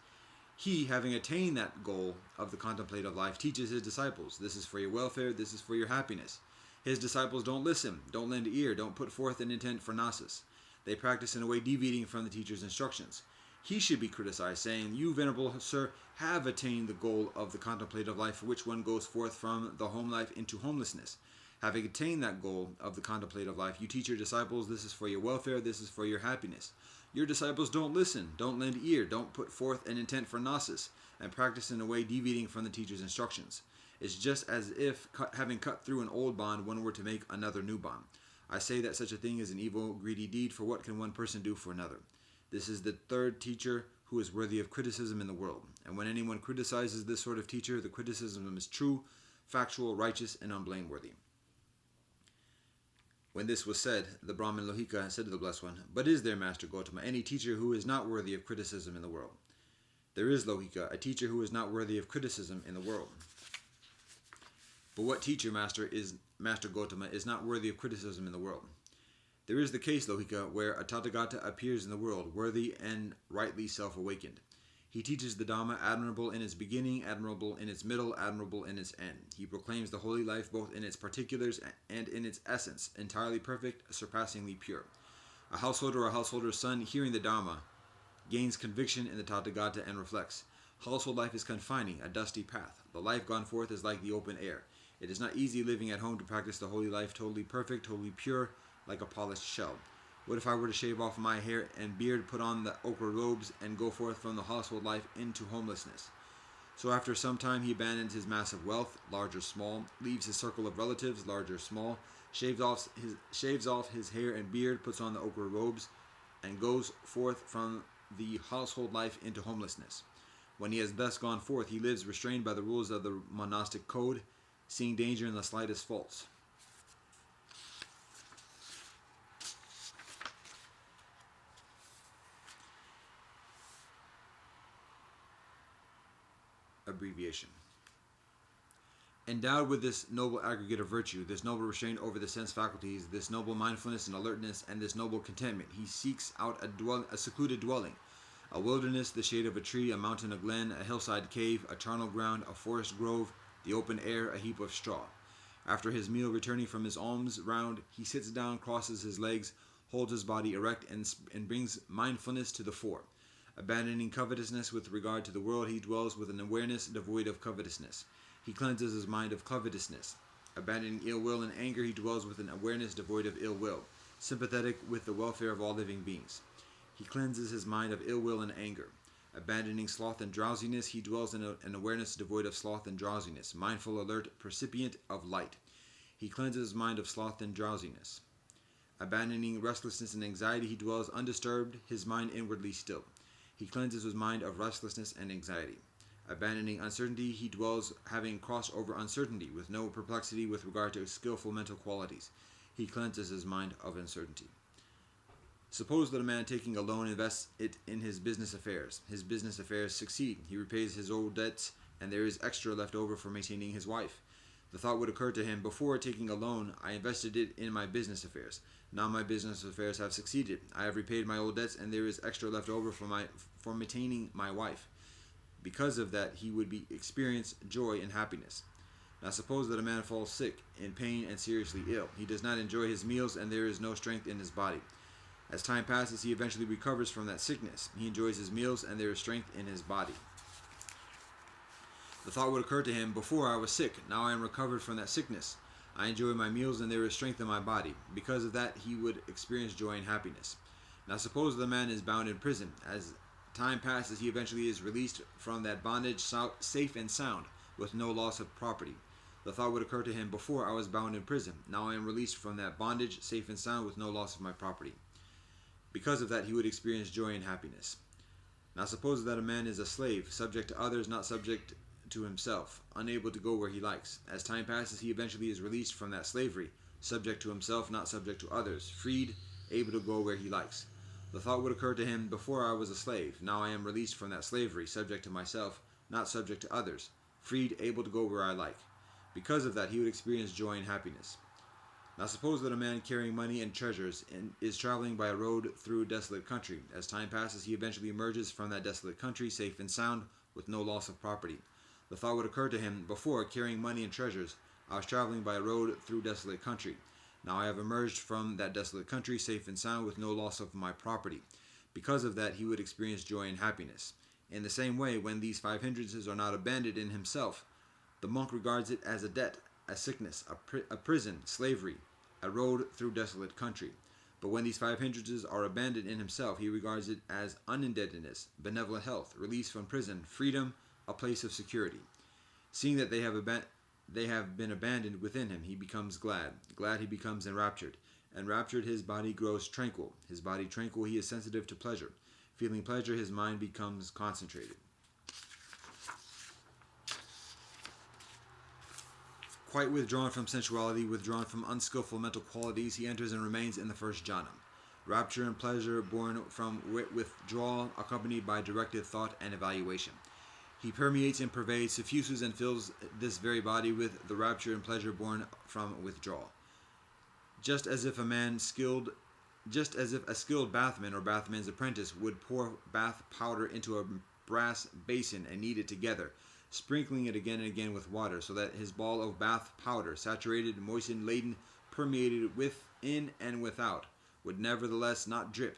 A: He, having attained that goal of the contemplative life, teaches his disciples, "This is for your welfare, this is for your happiness." His disciples don't listen, don't lend ear, don't put forth an intent for gnosis. They practice in a way deviating from the teacher's instructions. He should be criticized, saying, "You, venerable sir, have attained the goal of the contemplative life, for which one goes forth from the home life into homelessness." Having attained that goal of the contemplative life, you teach your disciples, "This is for your welfare, this is for your happiness." Your disciples don't listen, don't lend ear, don't put forth an intent for gnosis, and practice in a way deviating from the teacher's instructions. It's just as if, having cut through an old bond, one were to make another new bond. I say that such a thing is an evil, greedy deed, for what can one person do for another? This is the third teacher who is worthy of criticism in the world, and when anyone criticizes this sort of teacher, the criticism is true, factual, righteous, and unblameworthy. When this was said, the Brahmin Lohika said to the Blessed One, "But is there, Master Gotama, any teacher who is not worthy of criticism in the world?" "There is, Lohika, a teacher who is not worthy of criticism in the world." "But what teacher, Master Gotama, is not worthy of criticism in the world?" "There is the case, Lohika, where a Tathagata appears in the world, worthy and rightly self-awakened. He teaches the Dhamma, admirable in its beginning, admirable in its middle, admirable in its end. He proclaims the holy life both in its particulars and in its essence, entirely perfect, surpassingly pure. A householder or a householder's son, hearing the Dhamma, gains conviction in the Tathagata and reflects, 'Household life is confining, a dusty path. The life gone forth is like the open air. It is not easy living at home to practice the holy life totally perfect, totally pure, like a polished shell. What if I were to shave off my hair and beard, put on the ochre robes, and go forth from the household life into homelessness?' So after some time he abandons his massive wealth, large or small, leaves his circle of relatives, large or small, shaves off his hair and beard, puts on the ochre robes, and goes forth from the household life into homelessness. When he has thus gone forth, he lives restrained by the rules of the monastic code, seeing danger in the slightest faults. Abbreviation. Endowed with this noble aggregate of virtue, this noble restraint over the sense faculties, this noble mindfulness and alertness, and this noble contentment, he seeks out a secluded dwelling, a wilderness, the shade of a tree, a mountain, a glen, a hillside cave, a charnel ground, a forest grove, the open air, a heap of straw. After his meal, returning from his alms round, he sits down, crosses his legs, holds his body erect, and brings mindfulness to the fore. Abandoning covetousness with regard to the world, he dwells with an awareness devoid of covetousness. He cleanses his mind of covetousness. Abandoning ill will and anger, he dwells with an awareness devoid of ill will. sympathetic with the welfare of all living beings. He cleanses his mind of ill will and anger. Abandoning sloth and drowsiness, he dwells in an awareness devoid of sloth and drowsiness, mindful, alert, percipient of light. He cleanses his mind of sloth and drowsiness. Abandoning restlessness and anxiety, he dwells undisturbed, his mind inwardly still. He cleanses his mind of restlessness and anxiety. Abandoning uncertainty, he dwells having crossed over uncertainty, with no perplexity with regard to skillful mental qualities. He cleanses his mind of uncertainty. Suppose that a man taking a loan invests it in his business affairs. His business affairs succeed. He repays his old debts, and there is extra left over for maintaining his wife. The thought would occur to him, before taking a loan, I invested it in my business affairs. Now my business affairs have succeeded. I have repaid my old debts, and there is extra left over for maintaining my wife. Because of that, he would experience joy and happiness. Now suppose that a man falls sick, in pain, and seriously ill. He does not enjoy his meals, and there is no strength in his body. As time passes, he eventually recovers from that sickness. He enjoys his meals, and there is strength in his body. The thought would occur to him, before I was sick, now I am recovered from that sickness. I enjoy my meals, and there is strength in my body. Because of that, he would experience joy and happiness. Now suppose the man is bound in prison. As time passes, he eventually is released from that bondage, safe and sound, with no loss of property. The thought would occur to him, before I was bound in prison, now I am released from that bondage, safe and sound, with no loss of my property. Because of that, he would experience joy and happiness. Now suppose that a man is a slave, subject to others, not subject to himself, unable to go where he likes. As time passes, he eventually is released from that slavery, subject to himself, not subject to others, freed, able to go where he likes. The thought would occur to him, before I was a slave, now I am released from that slavery, subject to myself, not subject to others, freed, able to go where I like. Because of that, he would experience joy and happiness. Now suppose that a man carrying money and treasures is traveling by a road through a desolate country. As time passes, he eventually emerges from that desolate country, safe and sound, with no loss of property. The thought would occur to him, before, carrying money and treasures, I was traveling by a road through desolate country. Now I have emerged from that desolate country, safe and sound, with no loss of my property. Because of that, he would experience joy and happiness. In the same way, when these 5 hindrances are not abandoned in himself, the monk regards it as a debt, a sickness, a prison, slavery, a road through desolate country. But when these 5 hindrances are abandoned in himself, he regards it as unindebtedness, benevolent health, release from prison, freedom, a place of security. Seeing that they have been abandoned within him, he becomes glad. Glad, he becomes enraptured. Enraptured, his body grows tranquil. His body tranquil, he is sensitive to pleasure. Feeling pleasure, his mind becomes concentrated. Quite withdrawn from sensuality, withdrawn from unskillful mental qualities, he enters and remains in the first jhana. Rapture and pleasure born from withdrawal, accompanied by directed thought and evaluation. He permeates and pervades, suffuses and fills this very body with the rapture and pleasure born from withdrawal. Just as if a skilled bathman or bathman's apprentice would pour bath powder into a brass basin and knead it together, sprinkling it again and again with water, so that his ball of bath powder, saturated, moistened, laden, permeated within and without, would nevertheless not drip.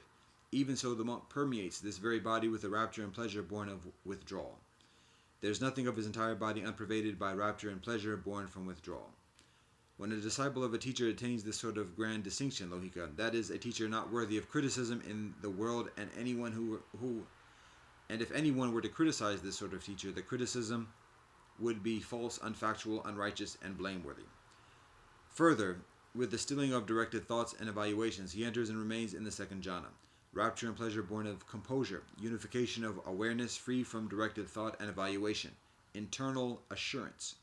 A: Even so the monk permeates this very body with the rapture and pleasure born of withdrawal. There is nothing of his entire body unpervaded by rapture and pleasure born from withdrawal. When a disciple of a teacher attains this sort of grand distinction, Lohika, that is a teacher not worthy of criticism in the world, and if anyone were to criticize this sort of teacher, the criticism would be false, unfactual, unrighteous, and blameworthy. Further, with the stilling of directed thoughts and evaluations, he enters and remains in the second jhana. Rapture and pleasure born of composure, unification of awareness free from directed thought and evaluation, internal assurance.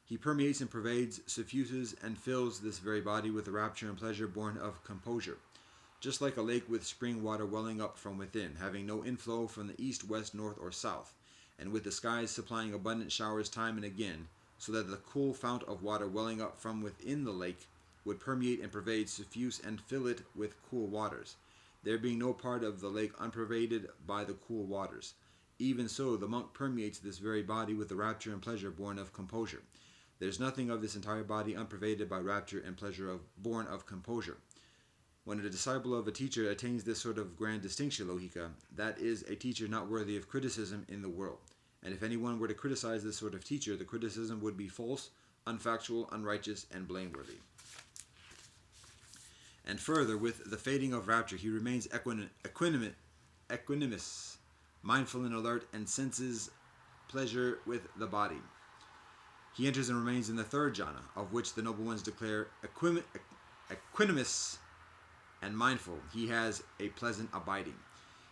A: He permeates and pervades, suffuses and fills this very body with the rapture and pleasure born of composure. Just like a lake with spring water welling up from within, having no inflow from the east, west, north, or south, and with the skies supplying abundant showers time and again, so that the cool fount of water welling up from within the lake would permeate and pervade, suffuse and fill it with cool waters, there being no part of the lake unpervaded by the cool waters. Even so, the monk permeates this very body with the rapture and pleasure born of composure. There is nothing of this entire body unpervaded by rapture and pleasure born of composure. When a disciple of a teacher attains this sort of grand distinction, Lohika, that is a teacher not worthy of criticism in the world. And if anyone were to criticize this sort of teacher, the criticism would be false, unfactual, unrighteous, and blameworthy. And further, with the fading of rapture, he remains equanimous, mindful and alert, and senses pleasure with the body. He enters and remains in the third jhana, of which the noble ones declare equanimous and mindful. He has a pleasant abiding.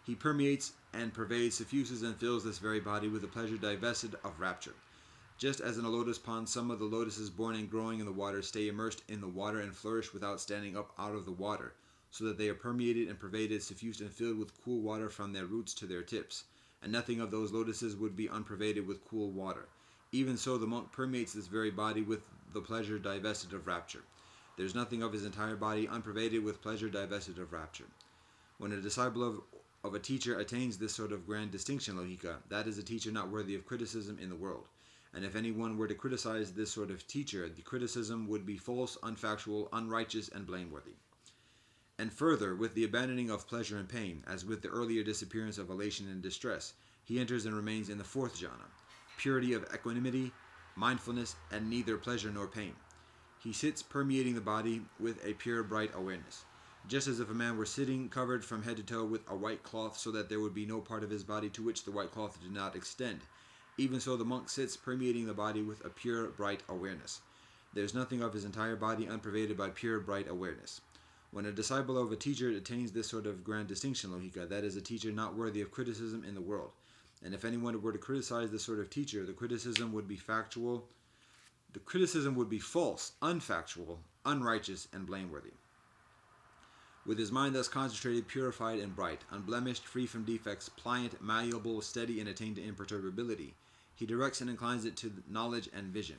A: He permeates and pervades, suffuses and fills this very body with a pleasure divested of rapture. Just as in a lotus pond, some of the lotuses born and growing in the water stay immersed in the water and flourish without standing up out of the water, so that they are permeated and pervaded, suffused and filled with cool water from their roots to their tips, and nothing of those lotuses would be unpervaded with cool water. Even so, the monk permeates this very body with the pleasure divested of rapture. There is nothing of his entire body unpervaded with pleasure divested of rapture. When a disciple of a teacher attains this sort of grand distinction, Lohika, that is a teacher not worthy of criticism in the world. And if anyone were to criticize this sort of teacher, the criticism would be false, unfactual, unrighteous, and blameworthy. And further, with the abandoning of pleasure and pain, as with the earlier disappearance of elation and distress, he enters and remains in the fourth jhana, purity of equanimity, mindfulness, and neither pleasure nor pain. He sits permeating the body with a pure, bright awareness, just as if a man were sitting covered from head to toe with a white cloth, so that there would be no part of his body to which the white cloth did not extend. Even so, the monk sits permeating the body with a pure, bright awareness. There is nothing of his entire body unpervaded by pure, bright awareness. When a disciple of a teacher attains this sort of grand distinction, Lohika, that is a teacher not worthy of criticism in the world. And if anyone were to criticize this sort of teacher, the criticism would be factual. The criticism would be false, unfactual, unrighteous, and blameworthy. With his mind thus concentrated, purified, and bright, unblemished, free from defects, pliant, malleable, steady, and attained to imperturbability, he directs and inclines it to knowledge and vision.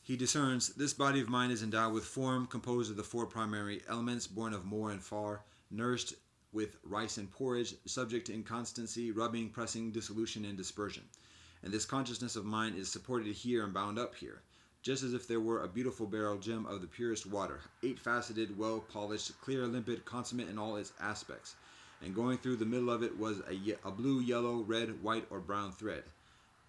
A: He discerns, this body of mine is endowed with form, composed of the four primary elements, born of more and far, nourished with rice and porridge, subject to inconstancy, rubbing, pressing, dissolution, and dispersion. And this consciousness of mine is supported here and bound up here, just as if there were a beautiful beryl gem of the purest water, 8-faceted, well-polished, clear, limpid, consummate in all its aspects. And going through the middle of it was a blue, yellow, red, white, or brown thread.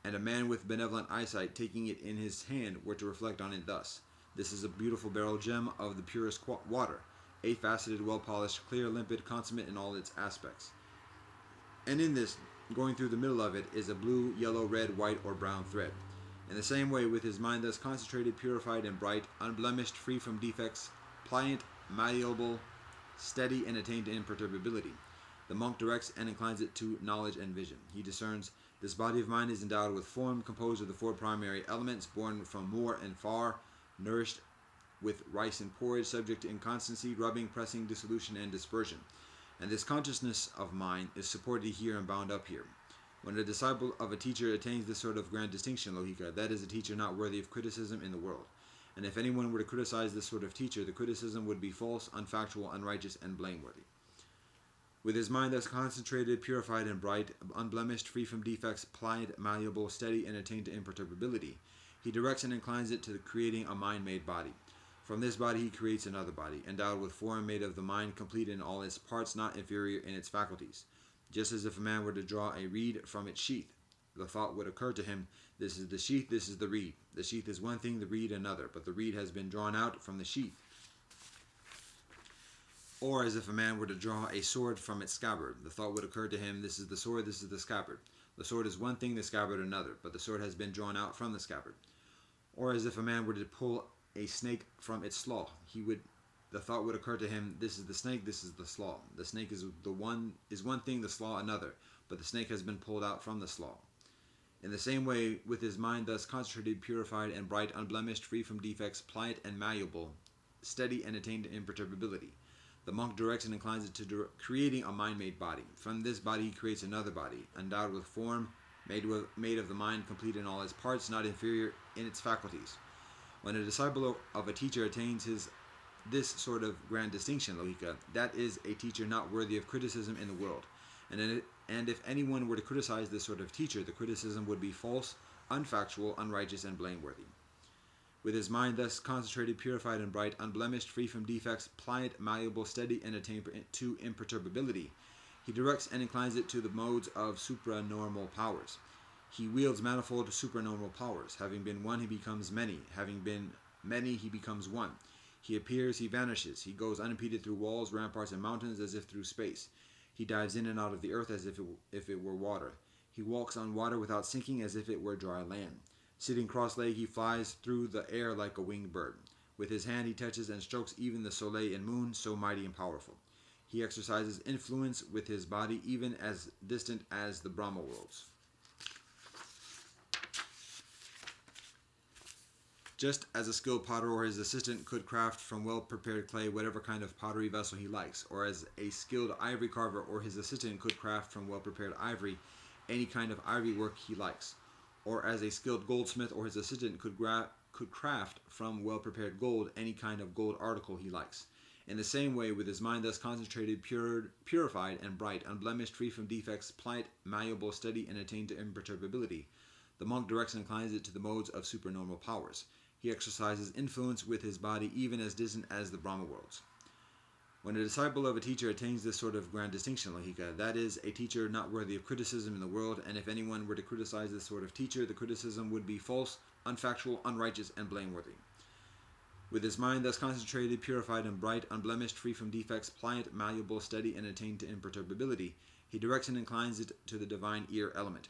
A: And a man with benevolent eyesight, taking it in his hand, were to reflect on it thus: this is a beautiful beryl gem of the purest water, 8-faceted, well-polished, clear, limpid, consummate in all its aspects. And in this, going through the middle of it, is a blue, yellow, red, white, or brown thread. In the same way, with his mind thus concentrated, purified, and bright, unblemished, free from defects, pliant, malleable, steady, and attained to imperturbability, the monk directs and inclines it to knowledge and vision. He discerns, this body of mine is endowed with form, composed of the four primary elements, born from more and far, nourished with rice and porridge, subject to inconstancy, rubbing, pressing, dissolution, and dispersion. And this consciousness of mine is supported here and bound up here. When a disciple of a teacher attains this sort of grand distinction, Lohika, that is a teacher not worthy of criticism in the world. And if anyone were to criticize this sort of teacher, the criticism would be false, unfactual, unrighteous, and blameworthy. With his mind thus concentrated, purified, and bright, unblemished, free from defects, pliant, malleable, steady, and attained to imperturbability, he directs and inclines it to creating a mind-made body. From this body he creates another body, endowed with form, made of the mind, complete in all its parts, not inferior in its faculties. Just as if a man were to draw a reed from its sheath, the thought would occur to him, this is the sheath, this is the reed. The sheath is one thing, the reed another, but the reed has been drawn out from the sheath. Or as if a man were to draw a sword from its scabbard, the thought would occur to him, this is the sword, this is the scabbard. The sword is one thing, the scabbard another, but the sword has been drawn out from the scabbard. Or as if a man were to pull a snake from its slough, the thought would occur to him, this is the snake, this is the slough. The snake is one thing, the slough another, but the snake has been pulled out from the slough. In the same way, with his mind thus concentrated, purified, and bright, unblemished, free from defects, pliant and malleable, steady and attained to imperturbability, the monk directs and inclines it to creating a mind-made body. From this body he creates another body, endowed with form, made of the mind, complete in all its parts, not inferior in its faculties. When a disciple of a teacher attains this sort of grand distinction, Lohika, that is a teacher not worthy of criticism in the world. And if anyone were to criticize this sort of teacher, the criticism would be false, unfactual, unrighteous, and blameworthy. With his mind thus concentrated, purified, and bright, unblemished, free from defects, pliant, malleable, steady, and attained to imperturbability, he directs and inclines it to the modes of supranormal powers. He wields manifold supranormal powers. Having been one, he becomes many. Having been many, he becomes one. He appears, he vanishes. He goes unimpeded through walls, ramparts, and mountains as if through space. He dives in and out of the earth as if it were water. He walks on water without sinking as if it were dry land. Sitting cross-legged, he flies through the air like a winged bird. With his hand he touches and strokes even the soleil and moon, so mighty and powerful. He exercises influence with his body even as distant as the Brahma worlds. Just as a skilled potter or his assistant could craft from well-prepared clay whatever kind of pottery vessel he likes, or as a skilled ivory carver or his assistant could craft from well-prepared ivory any kind of ivory work he likes, or as a skilled goldsmith or his assistant could craft from well-prepared gold any kind of gold article he likes. In the same way, with his mind thus concentrated, purified, and bright, unblemished, free from defects, pliant, malleable, steady, and attained to imperturbability, the monk directs and inclines it to the modes of supernormal powers. He exercises influence with his body even as distant as the Brahma worlds. When a disciple of a teacher attains this sort of grand distinction, Lohika, that is, a teacher not worthy of criticism in the world, and if anyone were to criticize this sort of teacher, the criticism would be false, unfactual, unrighteous, and blameworthy. With his mind thus concentrated, purified, and bright, unblemished, free from defects, pliant, malleable, steady, and attained to imperturbability, he directs and inclines it to the divine ear element.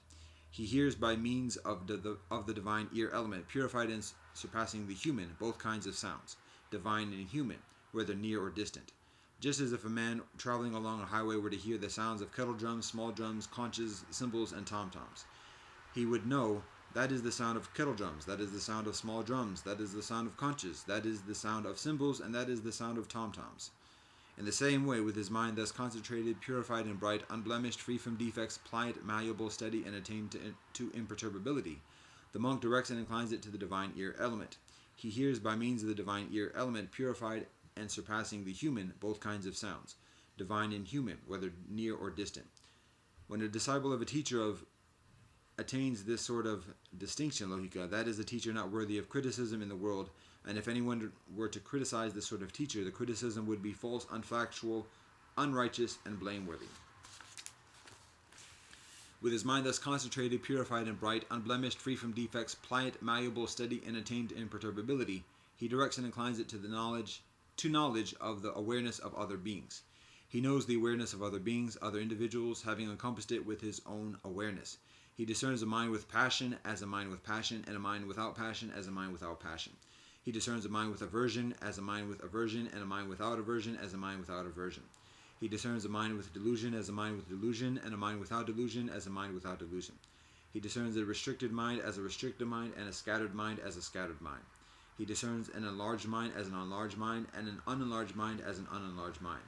A: He hears by means of the divine ear element, purified and surpassing the human, both kinds of sounds, divine and human, whether near or distant. Just as if a man traveling along a highway were to hear the sounds of kettle drums, small drums, conches, cymbals, and tom-toms, he would know that is the sound of kettle drums, that is the sound of small drums, that is the sound of conches, that is the sound of cymbals, and that is the sound of tom-toms. In the same way, with his mind thus concentrated, purified, and bright, unblemished, free from defects, pliant, malleable, steady, and attained to imperturbability, the monk directs and inclines it to the divine ear element. He hears by means of the divine ear element, purified and surpassing the human, both kinds of sounds, divine and human, whether near or distant. When a disciple of a teacher attains this sort of distinction, Lohika, that is a teacher not worthy of criticism in the world, and if anyone were to criticize this sort of teacher, the criticism would be false, unfactual, unrighteous, and blameworthy. With his mind thus concentrated, purified, and bright, unblemished, free from defects, pliant, malleable, steady, and attained to imperturbability, he directs and inclines it to knowledge of the awareness of other beings. He knows the awareness of other beings, other individuals, having encompassed it with his own awareness. He discerns a mind with passion as a mind with passion, and a mind without passion as a mind without passion. He discerns a mind with aversion as a mind with aversion, and a mind without aversion as a mind without aversion. He discerns a mind with delusion as a mind with delusion, and a mind without delusion as a mind without delusion. He discerns a restricted mind as a restricted mind, and a scattered mind as a scattered mind. He discerns an enlarged mind as an enlarged mind, and an unenlarged mind as an unenlarged mind.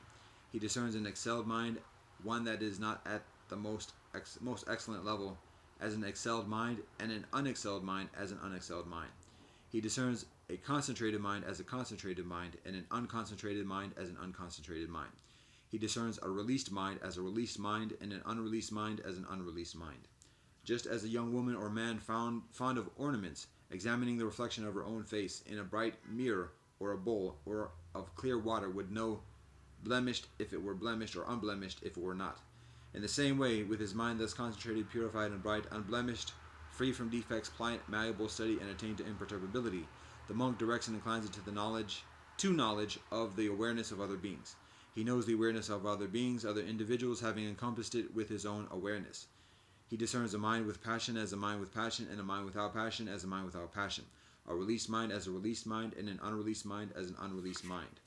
A: He discerns an excelled mind, one that is not at the most excellent level, as an excelled mind, and an unexcelled mind as an unexcelled mind. He discerns a concentrated mind as a concentrated mind, and an unconcentrated mind as an unconcentrated mind. He discerns a released mind as a released mind, and an unreleased mind as an unreleased mind. Just as a young woman or man fond of ornaments, examining the reflection of her own face in a bright mirror or a bowl or of clear water, would know blemished if it were blemished, or unblemished if it were not. In the same way, with his mind thus concentrated, purified, and bright, unblemished, free from defects, pliant, malleable, steady, and attained to imperturbability, the monk directs and inclines it to knowledge of the awareness of other beings. He knows the awareness of other beings, other individuals, having encompassed it with his own awareness. He discerns a mind with passion as a mind with passion, and a mind without passion as a mind without passion, a released mind as a released mind, and an unreleased mind as an unreleased mind.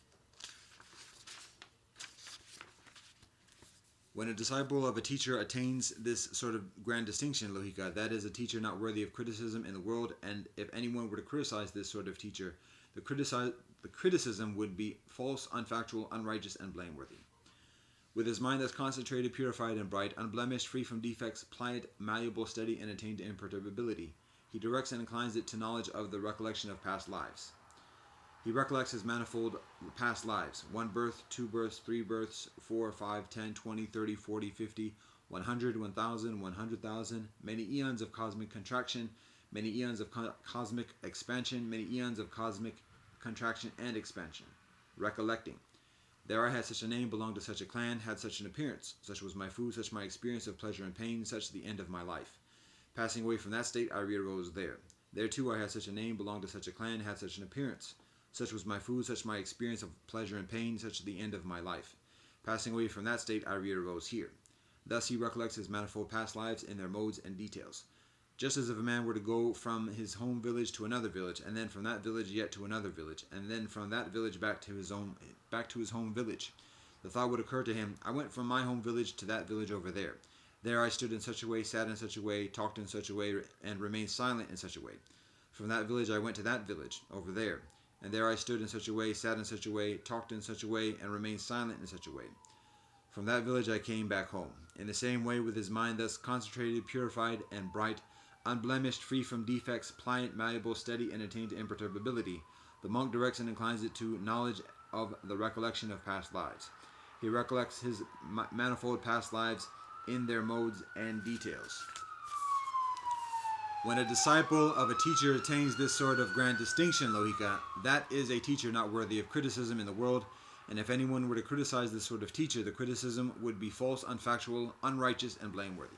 A: When a disciple of a teacher attains this sort of grand distinction, Lohika, that is a teacher not worthy of criticism in the world, and if anyone were to criticize this sort of teacher, the criticism would be false, unfactual, unrighteous, and blameworthy. With his mind thus concentrated, purified, and bright, unblemished, free from defects, pliant, malleable, steady, and attained to imperturbability, he directs and inclines it to knowledge of the recollection of past lives. He recollects his manifold past lives, 1 birth, 2 births, 3 births, 4, 5, 10, 20, 30, 40, 50, 100, 1,000, 100,000, many eons of cosmic contraction, many eons of cosmic expansion, many eons of cosmic contraction and expansion. Recollecting. There I had such a name, belonged to such a clan, had such an appearance. Such was my food, such my experience of pleasure and pain, such the end of my life. Passing away from that state, I re-arose there. There too I had such a name, belonged to such a clan, had such an appearance. Such was my food, such my experience of pleasure and pain, such the end of my life. Passing away from that state, I re-arose here. Thus he recollects his manifold past lives in their modes and details. Just as if a man were to go from his home village to another village, and then from that village yet to another village, and then from that village back to his home village. The thought would occur to him, I went from my home village to that village over there. There I stood in such a way, sat in such a way, talked in such a way, and remained silent in such a way. From that village I went to that village, over there, and there I stood in such a way, sat in such a way, talked in such a way, and remained silent in such a way. From that village I came back home. In the same way, with his mind thus concentrated, purified, and bright, unblemished, free from defects, pliant, malleable, steady, and attained to imperturbability, the monk directs and inclines it to knowledge of the recollection of past lives. He recollects his manifold past lives in their modes and details. When a disciple of a teacher attains this sort of grand distinction, Lohika, that is a teacher not worthy of criticism in the world, and if anyone were to criticize this sort of teacher, the criticism would be false, unfactual, unrighteous, and blameworthy.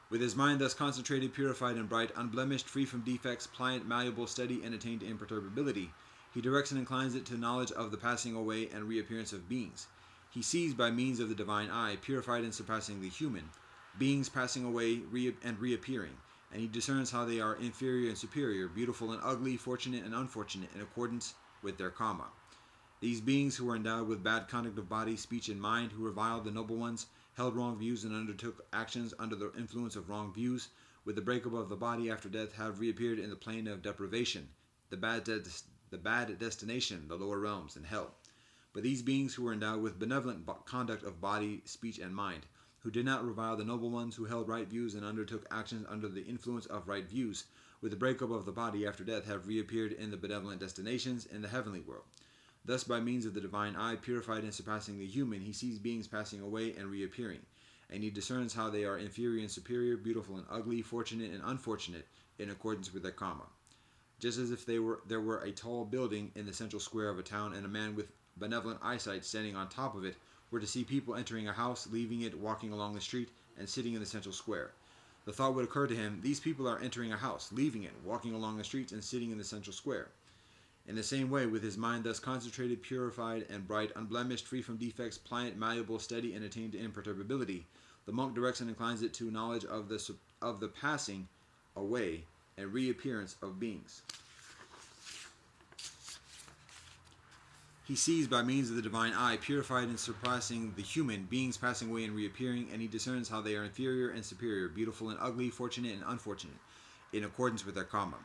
A: With his mind thus concentrated, purified, and bright, unblemished, free from defects, pliant, malleable, steady, and attained to imperturbability, he directs and inclines it to knowledge of the passing away and reappearance of beings. He sees by means of the divine eye, purified and surpassing the human, beings passing away and reappearing, and he discerns how they are inferior and superior, beautiful and ugly, fortunate and unfortunate, in accordance with their karma. These beings who are endowed with bad conduct of body, speech, and mind, who reviled the noble ones, held wrong views, and undertook actions under the influence of wrong views, with the breakup of the body after death, have reappeared in the plane of deprivation, the bad destination, the lower realms, and hell. But these beings who were endowed with benevolent conduct of body, speech, and mind, who did not revile the noble ones, who held right views and undertook actions under the influence of right views, with the breakup of the body after death, have reappeared in the benevolent destinations in the heavenly world. Thus, by means of the divine eye, purified and surpassing the human, he sees beings passing away and reappearing, and he discerns how they are inferior and superior, beautiful and ugly, fortunate and unfortunate, in accordance with their karma. Just as if there were a tall building in the central square of a town, and a man with benevolent eyesight standing on top of it were to see people entering a house, leaving it, walking along the street, and sitting in the central square. The thought would occur to him, these people are entering a house, leaving it, walking along the streets, and sitting in the central square. In the same way, with his mind thus concentrated, purified, and bright, unblemished, free from defects, pliant, malleable, steady, and attained to imperturbability, the monk directs and inclines it to knowledge of the passing away and reappearance of beings. He sees by means of the divine eye, purified and surpassing the human, beings passing away and reappearing, and he discerns how they are inferior and superior, beautiful and ugly, fortunate and unfortunate, in accordance with their karma.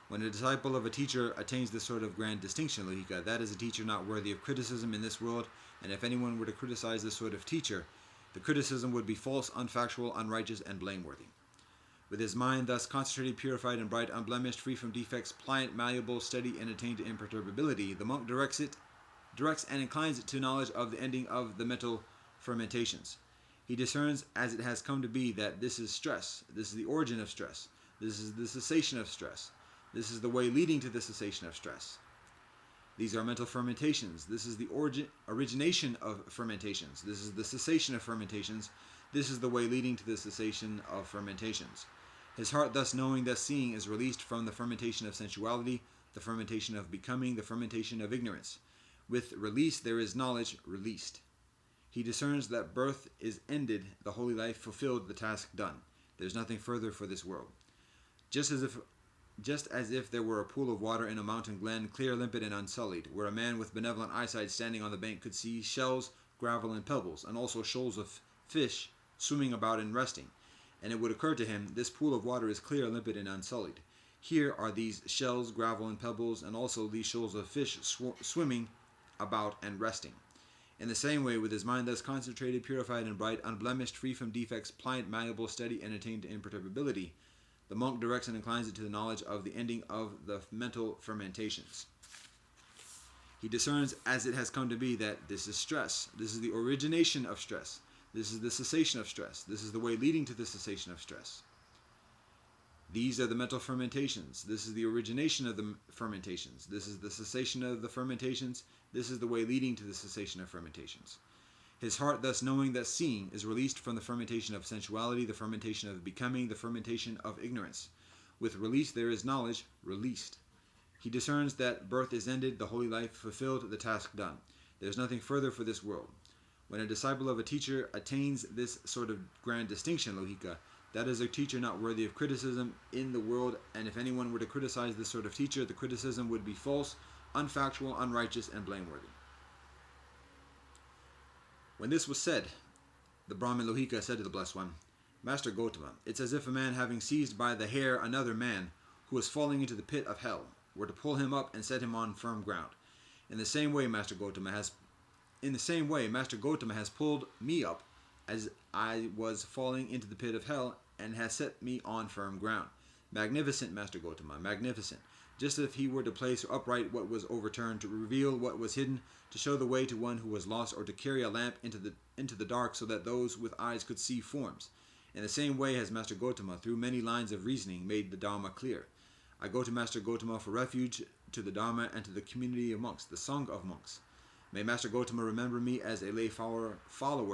A: When a disciple of a teacher attains this sort of grand distinction, Lohika, that is a teacher not worthy of criticism in this world, and if anyone were to criticize this sort of teacher, the criticism would be false, unfactual, unrighteous, and blameworthy. With his mind thus concentrated, purified, and bright, unblemished, free from defects, pliant, malleable, steady, and attained to imperturbability, the monk directs and inclines it to knowledge of the ending of the mental fermentations. He discerns as it has come to be that this is stress, this is the origin of stress, this is the cessation of stress, this is the way leading to the cessation of stress. These are mental fermentations. This is the origination of fermentations. This is the cessation of fermentations. This is the way leading to the cessation of fermentations. His heart, thus knowing, thus seeing, is released from the fermentation of sensuality, the fermentation of becoming, the fermentation of ignorance. With release there is knowledge released. He discerns that birth is ended, the holy life fulfilled, the task done. There is nothing further for this world. Just as if there were a pool of water in a mountain glen, clear, limpid, and unsullied, where a man with benevolent eyesight standing on the bank could see shells, gravel, and pebbles, and also shoals of fish swimming about and resting. And it would occur to him, this pool of water is clear, limpid, and unsullied. Here are these shells, gravel, and pebbles, and also these shoals of fish swimming about and resting. In the same way, with his mind thus concentrated, purified, and bright, unblemished, free from defects, pliant, malleable, steady, and attained to imperturbability, the monk directs and inclines it to the knowledge of the ending of the mental fermentations. He discerns as it has come to be that this is stress, this is the origination of stress, this is the cessation of stress, this is the way leading to the cessation of stress. These are the mental fermentations. This is the origination of the fermentations. This is the cessation of the fermentations. This is the way leading to the cessation of fermentations. His heart, thus knowing, thus seeing, is released from the fermentation of sensuality, the fermentation of becoming, the fermentation of ignorance. With release there is knowledge released. He discerns that birth is ended, the holy life fulfilled, the task done. There is nothing further for this world. When a disciple of a teacher attains this sort of grand distinction, Lohika, that is a teacher not worthy of criticism in the world, and if anyone were to criticize this sort of teacher, the criticism would be false, unfactual, unrighteous, and blameworthy. When this was said, the Brahmin Lohika said to the Blessed One, Master Gotama, it's as if a man having seized by the hair another man who was falling into the pit of hell were to pull him up and set him on firm ground. In the same way, Master Gotama has pulled me up as I was falling into the pit of hell and has set me on firm ground. Magnificent, Master Gotama, magnificent. Just as if he were to place upright what was overturned, to reveal what was hidden, to show the way to one who was lost, or to carry a lamp into the dark so that those with eyes could see forms. In the same way has Master Gotama, through many lines of reasoning, made the Dharma clear. I go to Master Gotama for refuge, to the Dharma and to the community of monks, the Sangha of monks. May Master Gotama remember me as a lay follower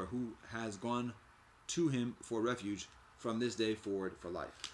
A: who has gone to him for refuge from this day forward for life.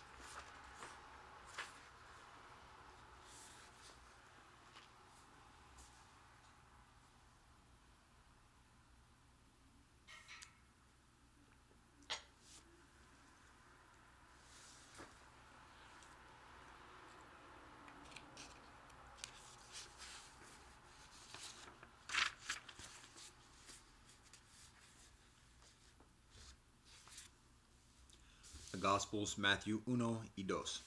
A: The Gospels, Matthew 1:2.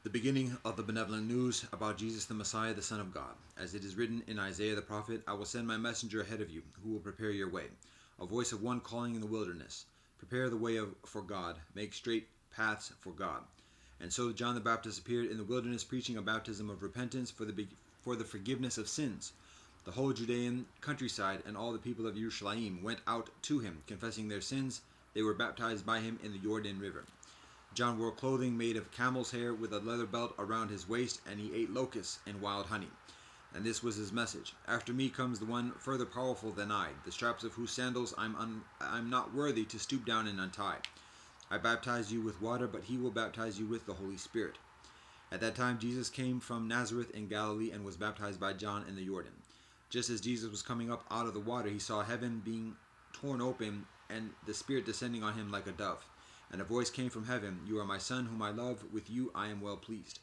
A: The beginning of the benevolent news about Jesus the Messiah, the Son of God. As it is written in Isaiah the prophet, I will send my messenger ahead of you, who will prepare your way. A voice of one calling in the wilderness. Prepare the way for God, make straight paths for God. And so John the Baptist appeared in the wilderness, preaching a baptism of repentance for the forgiveness of sins. The whole Judean countryside and all the people of Jerusalem went out to him, confessing their sins. They were baptized by him in the Jordan River. John wore clothing made of camel's hair with a leather belt around his waist, and he ate locusts and wild honey. And this was his message. After me comes the one further powerful than I, the straps of whose sandals I'm not worthy to stoop down and untie. I baptize you with water, but he will baptize you with the Holy Spirit. At that time Jesus came from Nazareth in Galilee and was baptized by John in the Jordan. Just as Jesus was coming up out of the water, he saw heaven being torn open and the Spirit descending on him like a dove. And a voice came from heaven, You are my Son, whom I love. With you I am well pleased.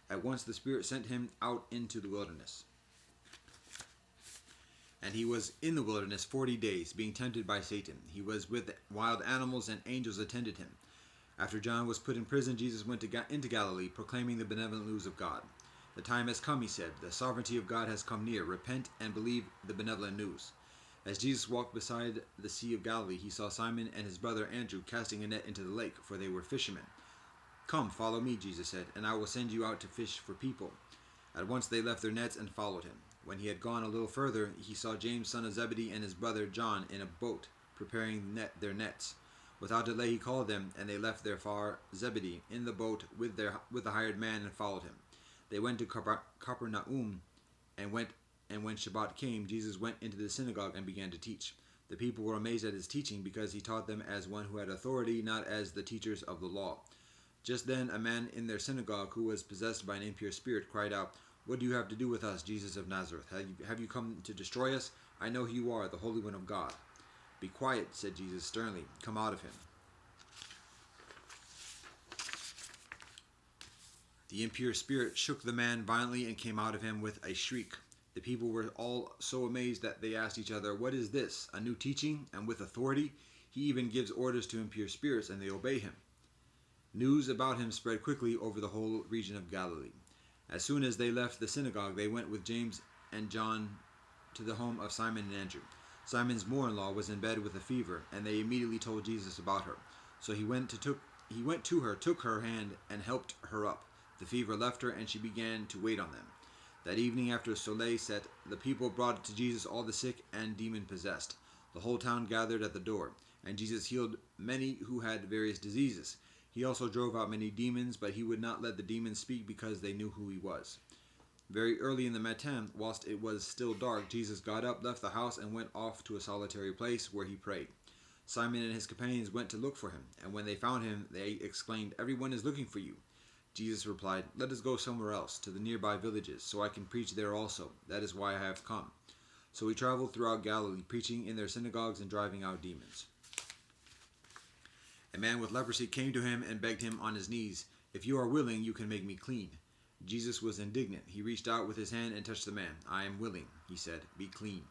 A: At once the Spirit sent him out into the wilderness. And he was in the wilderness 40 days, being tempted by Satan. He was with wild animals, and angels attended him. After John was put in prison, Jesus went into Galilee, proclaiming the benevolent news of God. The time has come, he said. The sovereignty of God has come near. Repent and believe the benevolent news. As Jesus walked beside the Sea of Galilee, he saw Simon and his brother Andrew casting a net into the lake, for they were fishermen. Come, follow me, Jesus said, and I will send you out to fish for people. At once they left their nets and followed him. When he had gone a little further, he saw James, son of Zebedee, and his brother John in a boat, preparing their nets. Without delay he called them, and they left their father Zebedee in the boat with the hired man and followed him. They went to Capernaum, and when Shabbat came, Jesus went into the synagogue and began to teach. The people were amazed at his teaching, because he taught them as one who had authority, not as the teachers of the law. Just then a man in their synagogue, who was possessed by an impure spirit, cried out, What do you have to do with us, Jesus of Nazareth? Have you come to destroy us? I know who you are, the Holy One of God. Be quiet, said Jesus sternly. Come out of him. The impure spirit shook the man violently and came out of him with a shriek. The people were all so amazed that they asked each other, What is this? A new teaching, and with authority? He even gives orders to impure spirits, and they obey him. News about him spread quickly over the whole region of Galilee. As soon as they left the synagogue, they went with James and John to the home of Simon and Andrew. Simon's mother-in-law was in bed with a fever, and they immediately told Jesus about her. So he went to her, took her hand, and helped her up. The fever left her, and she began to wait on them. That evening, after soleil set, the people brought to Jesus all the sick and demon-possessed. The whole town gathered at the door, and Jesus healed many who had various diseases. He also drove out many demons, but he would not let the demons speak because they knew who he was. Very early in the matin, whilst it was still dark, Jesus got up, left the house, and went off to a solitary place where he prayed. Simon and his companions went to look for him, and when they found him, they exclaimed, "Everyone is looking for you." Jesus replied, "Let us go somewhere else, to the nearby villages, so I can preach there also. That is why I have come." So he traveled throughout Galilee, preaching in their synagogues and driving out demons. A man with leprosy came to him and begged him on his knees, "If you are willing, you can make me clean." Jesus was indignant. He reached out with his hand and touched the man. "I am willing," he said, "be clean."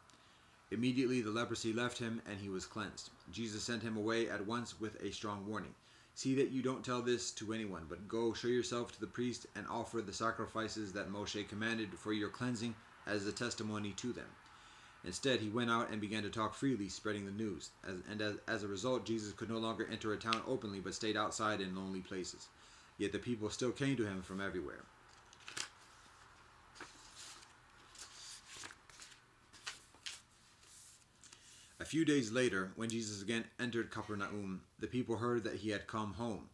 A: Immediately the leprosy left him and he was cleansed. Jesus sent him away at once with a strong warning. "See that you don't tell this to anyone, but go show yourself to the priest and offer the sacrifices that Moshe commanded for your cleansing as a testimony to them." Instead, he went out and began to talk freely, spreading the news. As a result, Jesus could no longer enter a town openly, but stayed outside in lonely places. Yet the people still came to him from everywhere. A few days later, when Jesus again entered Capernaum, the people heard that he had come home.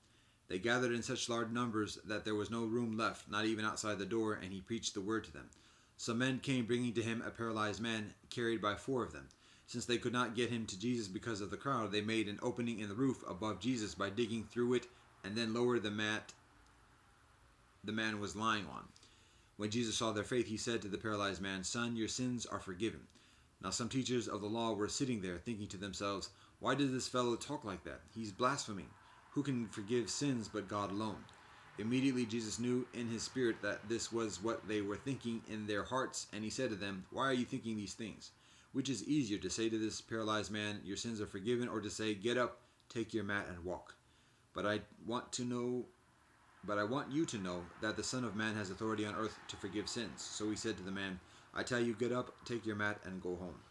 A: They gathered in such large numbers that there was no room left, not even outside the door, and he preached the word to them. Some men came bringing to him a paralyzed man, carried by 4 of them. Since they could not get him to Jesus because of the crowd, they made an opening in the roof above Jesus by digging through it and then lowered the mat the man was lying on. When Jesus saw their faith, he said to the paralyzed man, "Son, your sins are forgiven." Now some teachers of the law were sitting there, thinking to themselves, "Why does this fellow talk like that? He's blaspheming. Who can forgive sins but God alone?" Immediately Jesus knew in his spirit that this was what they were thinking in their hearts, and he said to them, "Why are you thinking these things? Which is easier, to say to this paralyzed man, 'Your sins are forgiven,' or to say, 'Get up, take your mat and walk'? But I want you to know that the Son of Man has authority on earth to forgive sins." So he said to the man, "I tell you, get up, take your mat, and go home."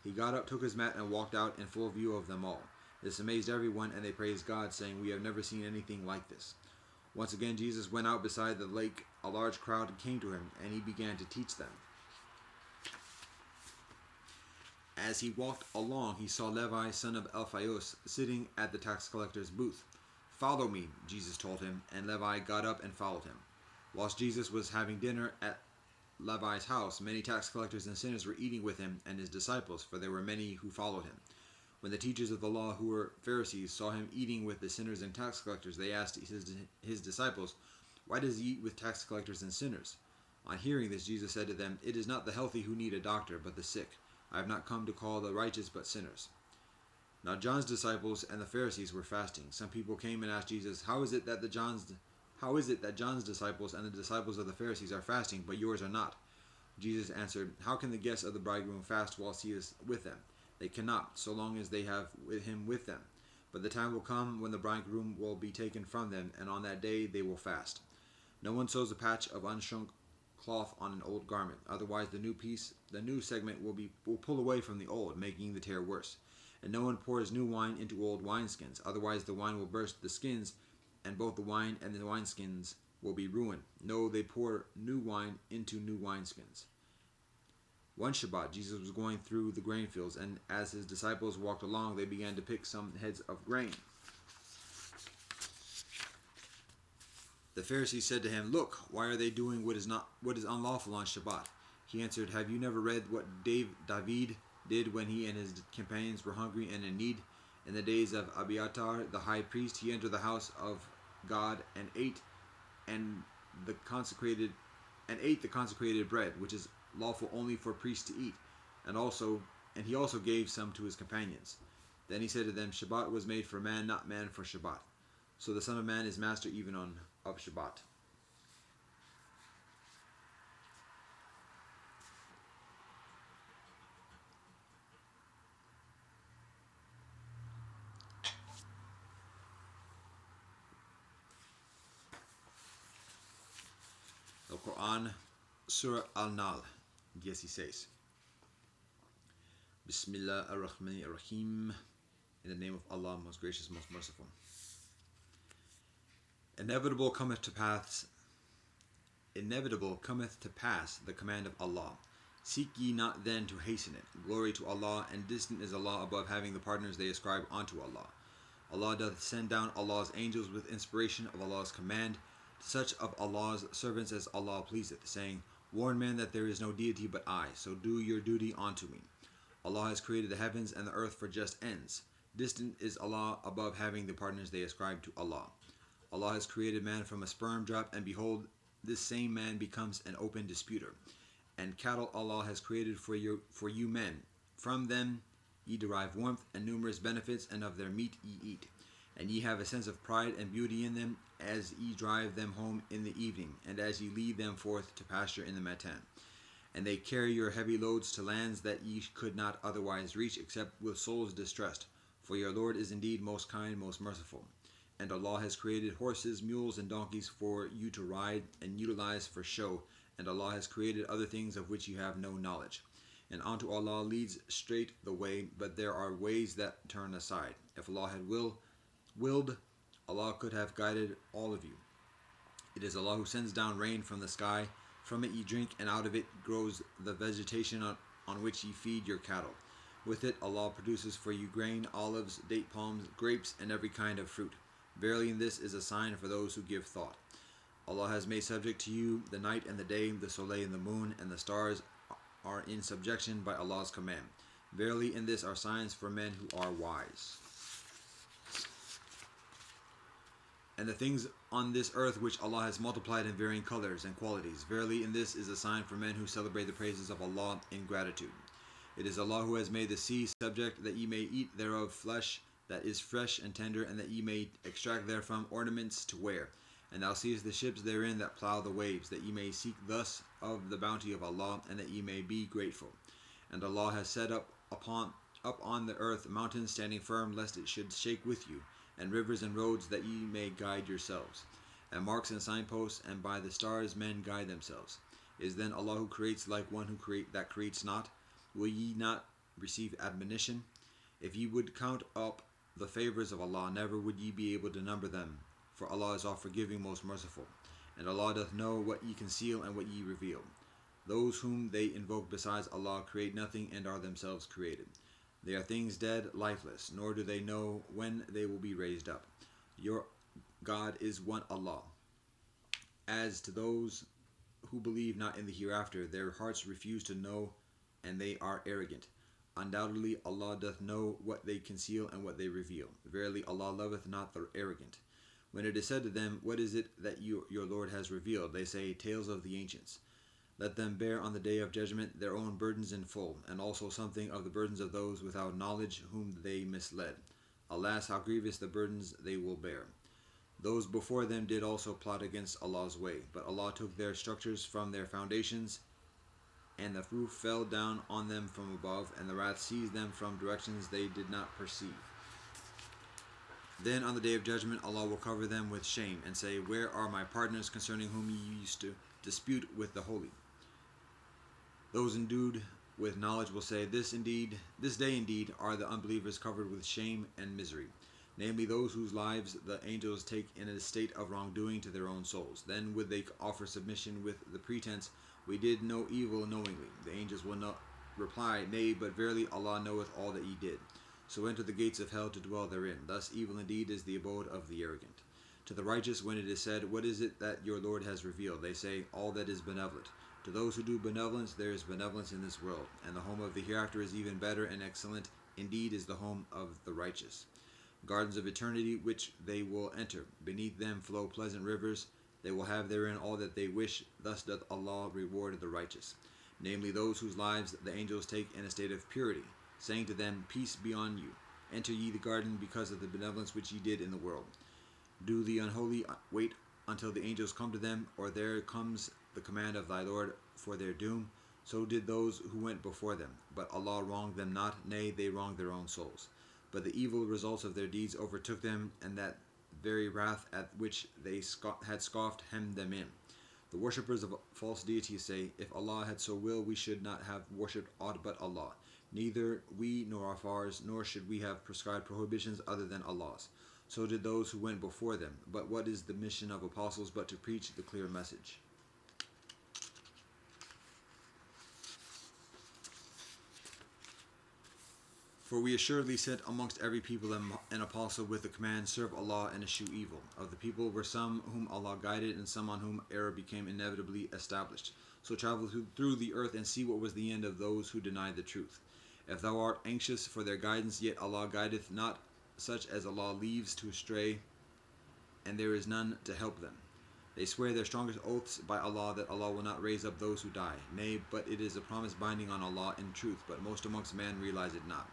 A: He got up, took his mat, and walked out in full view of them all. This amazed everyone, and they praised God, saying, "We have never seen anything like this." Once again, Jesus went out beside the lake. A large crowd came to him, and he began to teach them. As he walked along, he saw Levi, son of Alphaeus, sitting at the tax collector's booth. "Follow me," Jesus told him, and Levi got up and followed him. Whilst Jesus was having dinner at Levi's house, many tax collectors and sinners were eating with him and his disciples, for there were many who followed him. When the teachers of the law, who were Pharisees, saw him eating with the sinners and tax collectors, they asked his disciples, "Why does he eat with tax collectors and sinners?" On hearing this, Jesus said to them, "It is not the healthy who need a doctor, but the sick. I have not come to call the righteous, but sinners." Now John's disciples and the Pharisees were fasting. Some people came and asked Jesus, How is it that John's disciples and the disciples of the Pharisees are fasting, but yours are not?" Jesus answered, "How can the guests of the bridegroom fast whilst he is with them? They cannot, so long as they have him with them. But the time will come when the bridegroom will be taken from them, and on that day they will fast. No one sews a patch of unshrunk cloth on an old garment, otherwise the new segment will pull away from the old, making the tear worse. And no one pours new wine into old wineskins, otherwise the wine will burst the skins, and both the wine and the wineskins will be ruined. No, they pour new wine into new wineskins." One Shabbat, Jesus was going through the grain fields, and as his disciples walked along, they began to pick some heads of grain. The Pharisees said to him, "Look, why are they doing what is unlawful on Shabbat?" He answered, "Have you never read what David did when he and his companions were hungry and in need? In the days of Abiathar the high priest, he entered the house of God and ate the consecrated bread, which is lawful only for priests to eat, and he also gave some to his companions. Then he said to them, Shabbat was made for man, not man for Shabbat. So the Son of Man is master even of Shabbat." The Quran, Surah Al-Nahl, 16. Bismillah ar-Rahman ar-Rahim. In the name of Allah, most gracious, most merciful. Inevitable cometh to pass the command of Allah. Seek ye not then to hasten it. Glory to Allah, and distant is Allah above having the partners they ascribe unto Allah. Allah doth send down Allah's angels with inspiration of Allah's command to such of Allah's servants as Allah pleaseth, saying, Warn men that there is no deity but I, so do your duty unto me. Allah has created the heavens and the earth for just ends. Distant is Allah above having the partners they ascribe to Allah. Allah has created man from a sperm drop, and behold, this same man becomes an open disputer. And cattle Allah has created for you men. From them ye derive warmth and numerous benefits, and of their meat ye eat. And ye have a sense of pride and beauty in them, as ye drive them home in the evening, and as ye lead them forth to pasture in the matin. And they carry your heavy loads to lands that ye could not otherwise reach, except with souls distressed. For your Lord is indeed most kind, most merciful. And Allah has created horses, mules, and donkeys for you to ride and utilize for show, and Allah has created other things of which you have no knowledge. And unto Allah leads straight the way, but there are ways that turn aside. If Allah had willed, Allah could have guided all of you. It is Allah who sends down rain from the sky. From it ye drink, and out of it grows the vegetation on which ye feed your cattle. With it Allah produces for you grain, olives, date palms, grapes, and every kind of fruit. Verily in this is a sign for those who give thought. Allah has made subject to you the night and the day, the soleil and the moon, and the stars are in subjection by Allah's command. Verily in this are signs for men who are wise. And the things on this earth which Allah has multiplied in varying colors and qualities. Verily in this is a sign for men who celebrate the praises of Allah in gratitude. It is Allah who has made the sea subject, that ye may eat thereof flesh that is fresh and tender, and that ye may extract therefrom ornaments to wear. And thou seest the ships therein that plow the waves, that ye may seek thus of the bounty of Allah, and that ye may be grateful. And Allah has set up on the earth mountains standing firm, lest it should shake with you, and rivers and roads, that ye may guide yourselves, and marks and signposts, and by the stars men guide themselves. Is then Allah who creates like one who creates not? Will ye not receive admonition? If ye would count up the favors of Allah, never would ye be able to number them. For Allah is all forgiving, most merciful. And Allah doth know what ye conceal and what ye reveal. Those whom they invoke besides Allah create nothing, and are themselves created. They are things dead, lifeless, nor do they know when they will be raised up. Your God is one Allah. As to those who believe not in the hereafter, their hearts refuse to know, and they are arrogant. Undoubtedly Allah doth know what they conceal and what they reveal. Verily Allah loveth not the arrogant. When it is said to them, what is it that your Lord has revealed? They say, tales of the ancients. Let them bear on the day of judgment their own burdens in full, and also something of the burdens of those without knowledge whom they misled. Alas, how grievous the burdens they will bear. Those before them did also plot against Allah's way, but Allah took their structures from their foundations, and the roof fell down on them from above, and the wrath seized them from directions they did not perceive. Then on the day of judgment Allah will cover them with shame, and say, where are my partners concerning whom ye used to dispute with the holy? Those endued with knowledge will say, this day indeed are the unbelievers covered with shame and misery, namely those whose lives the angels take in a state of wrongdoing to their own souls. Then would they offer submission with the pretense, we did no evil knowingly. The angels will not reply, nay, but verily Allah knoweth all that ye did. So enter the gates of hell to dwell therein. Thus evil indeed is the abode of the arrogant. To the righteous, when it is said, what is it that your Lord has revealed? They say, all that is benevolent. To those who do benevolence, there is benevolence in this world, and the home of the hereafter is even better and excellent. Indeed is the home of the righteous. Gardens of eternity which they will enter. Beneath them flow pleasant rivers. They will have therein all that they wish. Thus doth Allah reward the righteous, namely those whose lives the angels take in a state of purity, saying to them, peace be on you. Enter ye the garden because of the benevolence which ye did in the world. Do the unholy wait until the angels come to them, or there comes the command of thy Lord for their doom? So did those who went before them. But Allah wronged them not, nay, they wronged their own souls. But the evil results of their deeds overtook them, and that very wrath at which they had scoffed hemmed them in. The worshippers of false deities say, if Allah had so willed, we should not have worshipped aught but Allah. Neither we nor our fathers, nor should we have prescribed prohibitions other than Allah's. So did those who went before them. But what is the mission of apostles but to preach the clear message? For we assuredly sent amongst every people an apostle with the command, serve Allah and eschew evil. Of the people were some whom Allah guided, and some on whom error became inevitably established. So travel through the earth and see what was the end of those who denied the truth. If thou art anxious for their guidance, yet Allah guideth not such as Allah leaves to astray, and there is none to help them. They swear their strongest oaths by Allah that Allah will not raise up those who die. Nay, but it is a promise binding on Allah in truth, but most amongst men realize it not.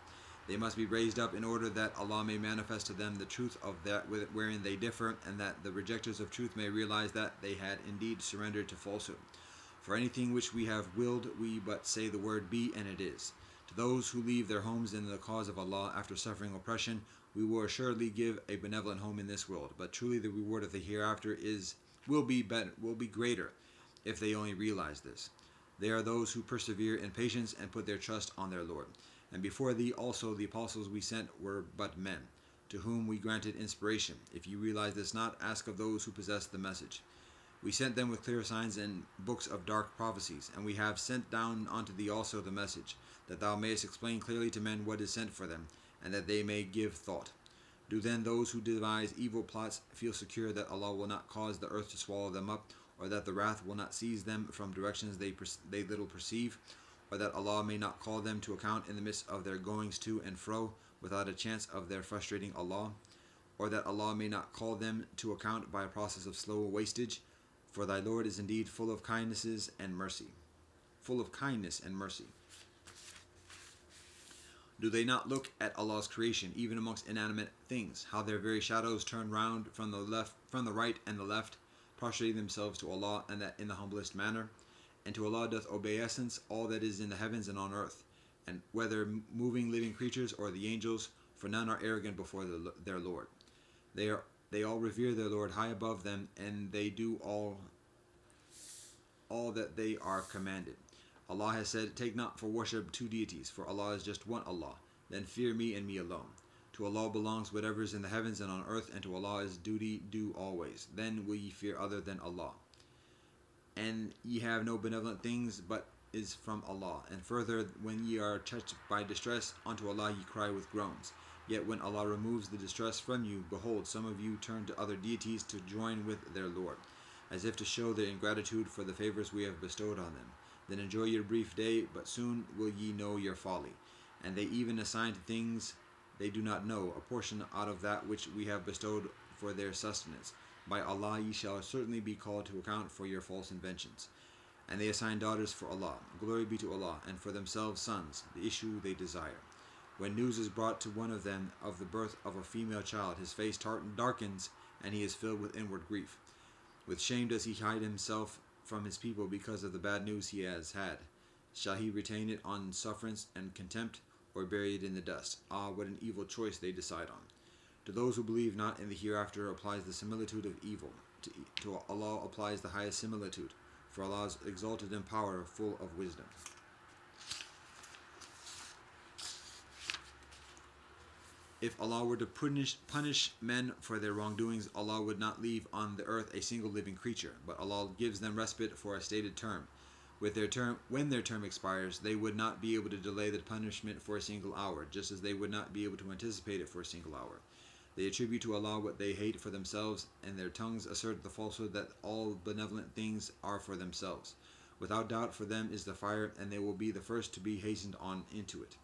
A: They must be raised up in order that Allah may manifest to them the truth of that wherein they differ, and that the rejectors of truth may realize that they had indeed surrendered to falsehood. For anything which we have willed, we but say the word be, and it is. To those who leave their homes in the cause of Allah after suffering oppression, we will assuredly give a benevolent home in this world. But truly the reward of the hereafter will be greater, if they only realize this. They are those who persevere in patience and put their trust on their Lord. And before thee also the apostles we sent were but men, to whom we granted inspiration. If you realize this not, ask of those who possess the message. We sent them with clear signs and books of dark prophecies, and we have sent down unto thee also the message, that thou mayest explain clearly to men what is sent for them, and that they may give thought. Do then those who devise evil plots feel secure that Allah will not cause the earth to swallow them up, or that the wrath will not seize them from directions they little perceive, or that Allah may not call them to account in the midst of their goings to and fro, without a chance of their frustrating Allah, or that Allah may not call them to account by a process of slow wastage, for thy Lord is indeed full of kindnesses and mercy. Full of kindness and mercy. Do they not look at Allah's creation, even amongst inanimate things, how their very shadows turn round from the right and the left, prostrating themselves to Allah, and that in the humblest manner? And to Allah doth obeisance all that is in the heavens and on earth, and whether moving living creatures or the angels, for none are arrogant before their Lord. They all revere their Lord high above them, and they do all that they are commanded. Allah has said, take not for worship two deities, for Allah is just one Allah. Then fear me and me alone. To Allah belongs whatever is in the heavens and on earth, and to Allah is duty due always. Then will ye fear other than Allah. And ye have no benevolent things but is from Allah. And further, when ye are touched by distress, unto Allah ye cry with groans. Yet when Allah removes the distress from you, behold, some of you turn to other deities to join with their Lord, as if to show their ingratitude for the favors we have bestowed on them. Then enjoy your brief day, but soon will ye know your folly. And they even assign to things they do not know a portion out of that which we have bestowed for their sustenance. By Allah ye shall certainly be called to account for your false inventions. And they assign daughters for Allah. Glory be to Allah, and for themselves sons, the issue they desire. When news is brought to one of them of the birth of a female child, his face darkens, and he is filled with inward grief. With shame does he hide himself from his people because of the bad news he has had. Shall he retain it on sufferance and contempt, or bury it in the dust? Ah, what an evil choice they decide on. To those who believe not in the hereafter applies the similitude of evil. To Allah applies the highest similitude, for Allah is exalted in power, full of wisdom. If Allah were to punish men for their wrongdoings, Allah would not leave on the earth a single living creature, but Allah gives them respite for a stated term. When their term expires, they would not be able to delay the punishment for a single hour, just as they would not be able to anticipate it for a single hour. They attribute to Allah what they hate for themselves, and their tongues assert the falsehood that all benevolent things are for themselves. Without doubt for them is the fire, and they will be the first to be hastened on into it.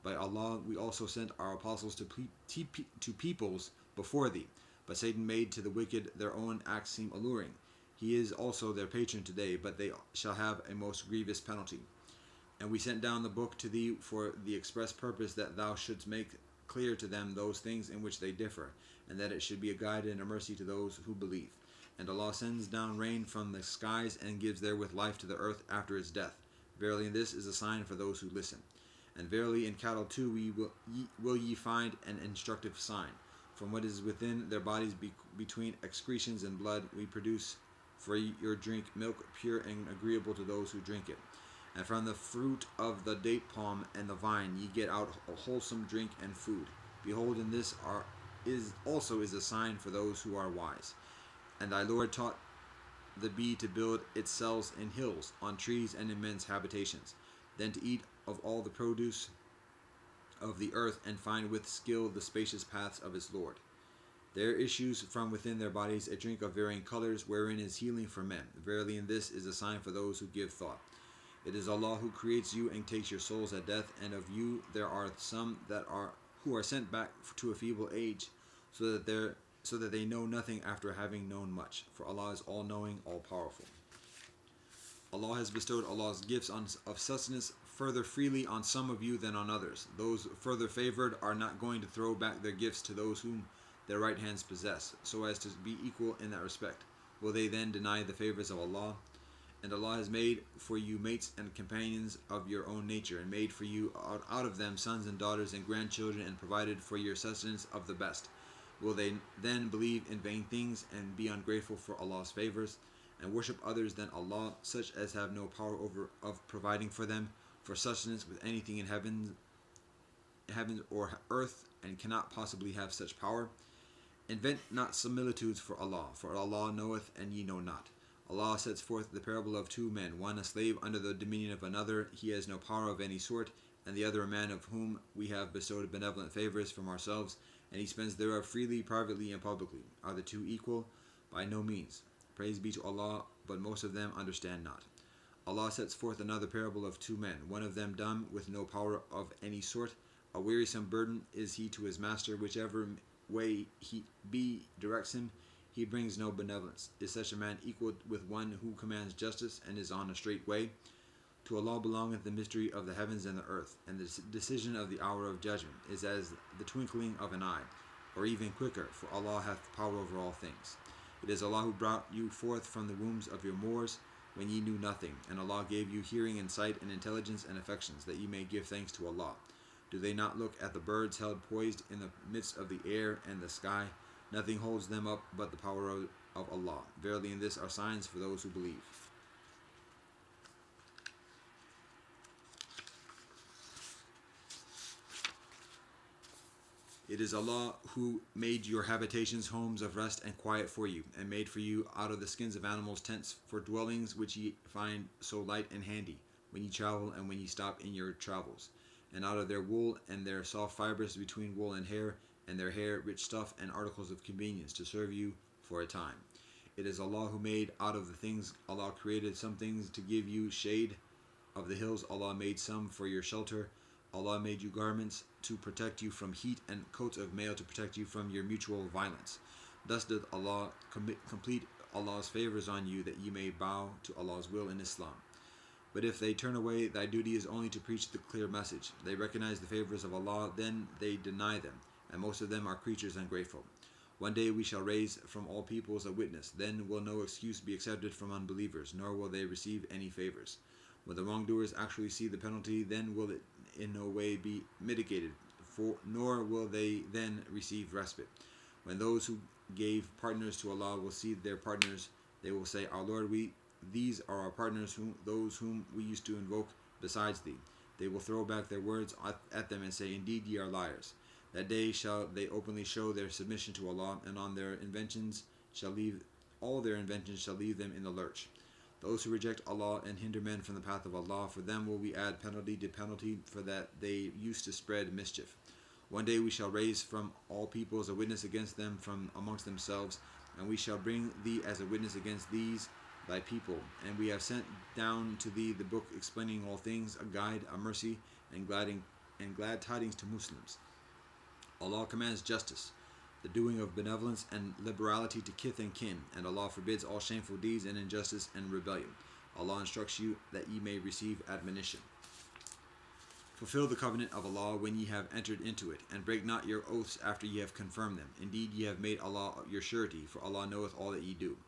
A: By Allah, we also sent our apostles to peoples before thee, but Satan made to the wicked their own acts seem alluring. He is also their patron today, but they shall have a most grievous penalty. And we sent down the book to thee for the express purpose that thou shouldst make clear to them those things in which they differ, and that it should be a guide and a mercy to those who believe. And Allah sends down rain from the skies and gives therewith life to the earth after its death. Verily, this is a sign for those who listen. And verily in cattle too will ye find an instructive sign. From what is within their bodies between excretions and blood we produce for your drink milk pure and agreeable to those who drink it. And from the fruit of the date palm and the vine ye get out a wholesome drink and food. Behold, in this is a sign for those who are wise. And thy Lord taught the bee to build its cells in hills, on trees, and in men's habitations, then to eat of all the produce of the earth, and find with skill the spacious paths of its Lord. There issues from within their bodies a drink of varying colors, wherein is healing for men. Verily in this is a sign for those who give thought. It is Allah who creates you and takes your souls at death, and of you there are some that are who are sent back to a feeble age, so that they know nothing after having known much. For Allah is all knowing, all powerful. Allah has bestowed Allah's gifts of sustenance further freely on some of you than on others. Those further favored are not going to throw back their gifts to those whom their right hands possess, so as to be equal in that respect. Will they then deny the favors of Allah? And Allah has made for you mates and companions of your own nature, and made for you out of them sons and daughters and grandchildren, and provided for your sustenance of the best. Will they then believe in vain things and be ungrateful for Allah's favors, and worship others than Allah, such as have no power over of providing for them for sustenance with anything in heaven or earth, and cannot possibly have such power? Invent not similitudes for Allah knoweth and ye know not. Allah sets forth the parable of two men, one a slave under the dominion of another, he has no power of any sort, and the other a man of whom we have bestowed benevolent favors from ourselves, and he spends thereof freely, privately, and publicly. Are the two equal? By no means. Praise be to Allah, but most of them understand not. Allah sets forth another parable of two men, one of them dumb, with no power of any sort. A wearisome burden is he to his master, whichever way he directs him, he brings no benevolence. Is such a man equal with one who commands justice and is on a straight way? To Allah belongeth the mystery of the heavens and the earth, and the decision of the hour of judgment is as the twinkling of an eye, or even quicker, for Allah hath power over all things. It is Allah who brought you forth from the wombs of your moors when ye knew nothing, and Allah gave you hearing and sight and intelligence and affections, that ye may give thanks to Allah. Do they not look at the birds held poised in the midst of the air and the sky? Nothing holds them up but the power of Allah. Verily in this are signs for those who believe. It is Allah who made your habitations homes of rest and quiet for you, and made for you out of the skins of animals tents for dwellings, which ye find so light and handy when ye travel and when ye stop in your travels. And out of their wool and their soft fibers between wool and their hair rich stuff and articles of convenience to serve you for a time. It is Allah who made out of the things Allah created some things to give you shade. Of the hills Allah made some for your shelter. Allah made you garments to protect you from heat, and coats of mail to protect you from your mutual violence. Thus doth Allah complete Allah's favors on you, that ye may bow to Allah's will in Islam. But if they turn away, thy duty is only to preach the clear message. They recognize the favors of Allah, then they deny them, and most of them are creatures ungrateful. One day we shall raise from all peoples a witness, then will no excuse be accepted from unbelievers, nor will they receive any favors. When the wrongdoers actually see the penalty, then will it in no way be mitigated, nor will they then receive respite. When those who gave partners to Allah will see their partners, they will say, Our Lord, these are our partners, those whom we used to invoke besides thee. They will throw back their words at them and say, Indeed ye are liars. That day shall they openly show their submission to Allah, and on their inventions all their inventions shall leave them in the lurch. Those who reject Allah and hinder men from the path of Allah, for them will we add penalty to penalty, for that they used to spread mischief. One day we shall raise from all peoples a witness against them from amongst themselves, and we shall bring thee as a witness against these thy people. And we have sent down to thee the book explaining all things, a guide, a mercy, and glad tidings to Muslims. Allah commands justice, the doing of benevolence and liberality to kith and kin, and Allah forbids all shameful deeds and injustice and rebellion. Allah instructs you that ye may receive admonition. Fulfill the covenant of Allah when ye have entered into it, and break not your oaths after ye have confirmed them. Indeed, ye have made Allah your surety, for Allah knoweth all that ye do.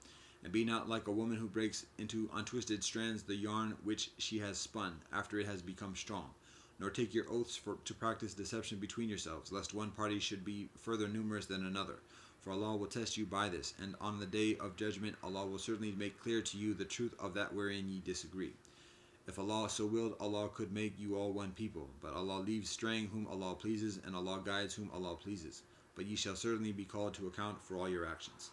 A: And be not like a woman who breaks into untwisted strands the yarn which she has spun, after it has become strong. Nor take your oaths to practice deception between yourselves, lest one party should be further numerous than another. For Allah will test you by this, and on the day of judgment Allah will certainly make clear to you the truth of that wherein ye disagree. If Allah so willed, Allah could make you all one people, but Allah leaves straying whom Allah pleases, and Allah guides whom Allah pleases. But ye shall certainly be called to account for all your actions.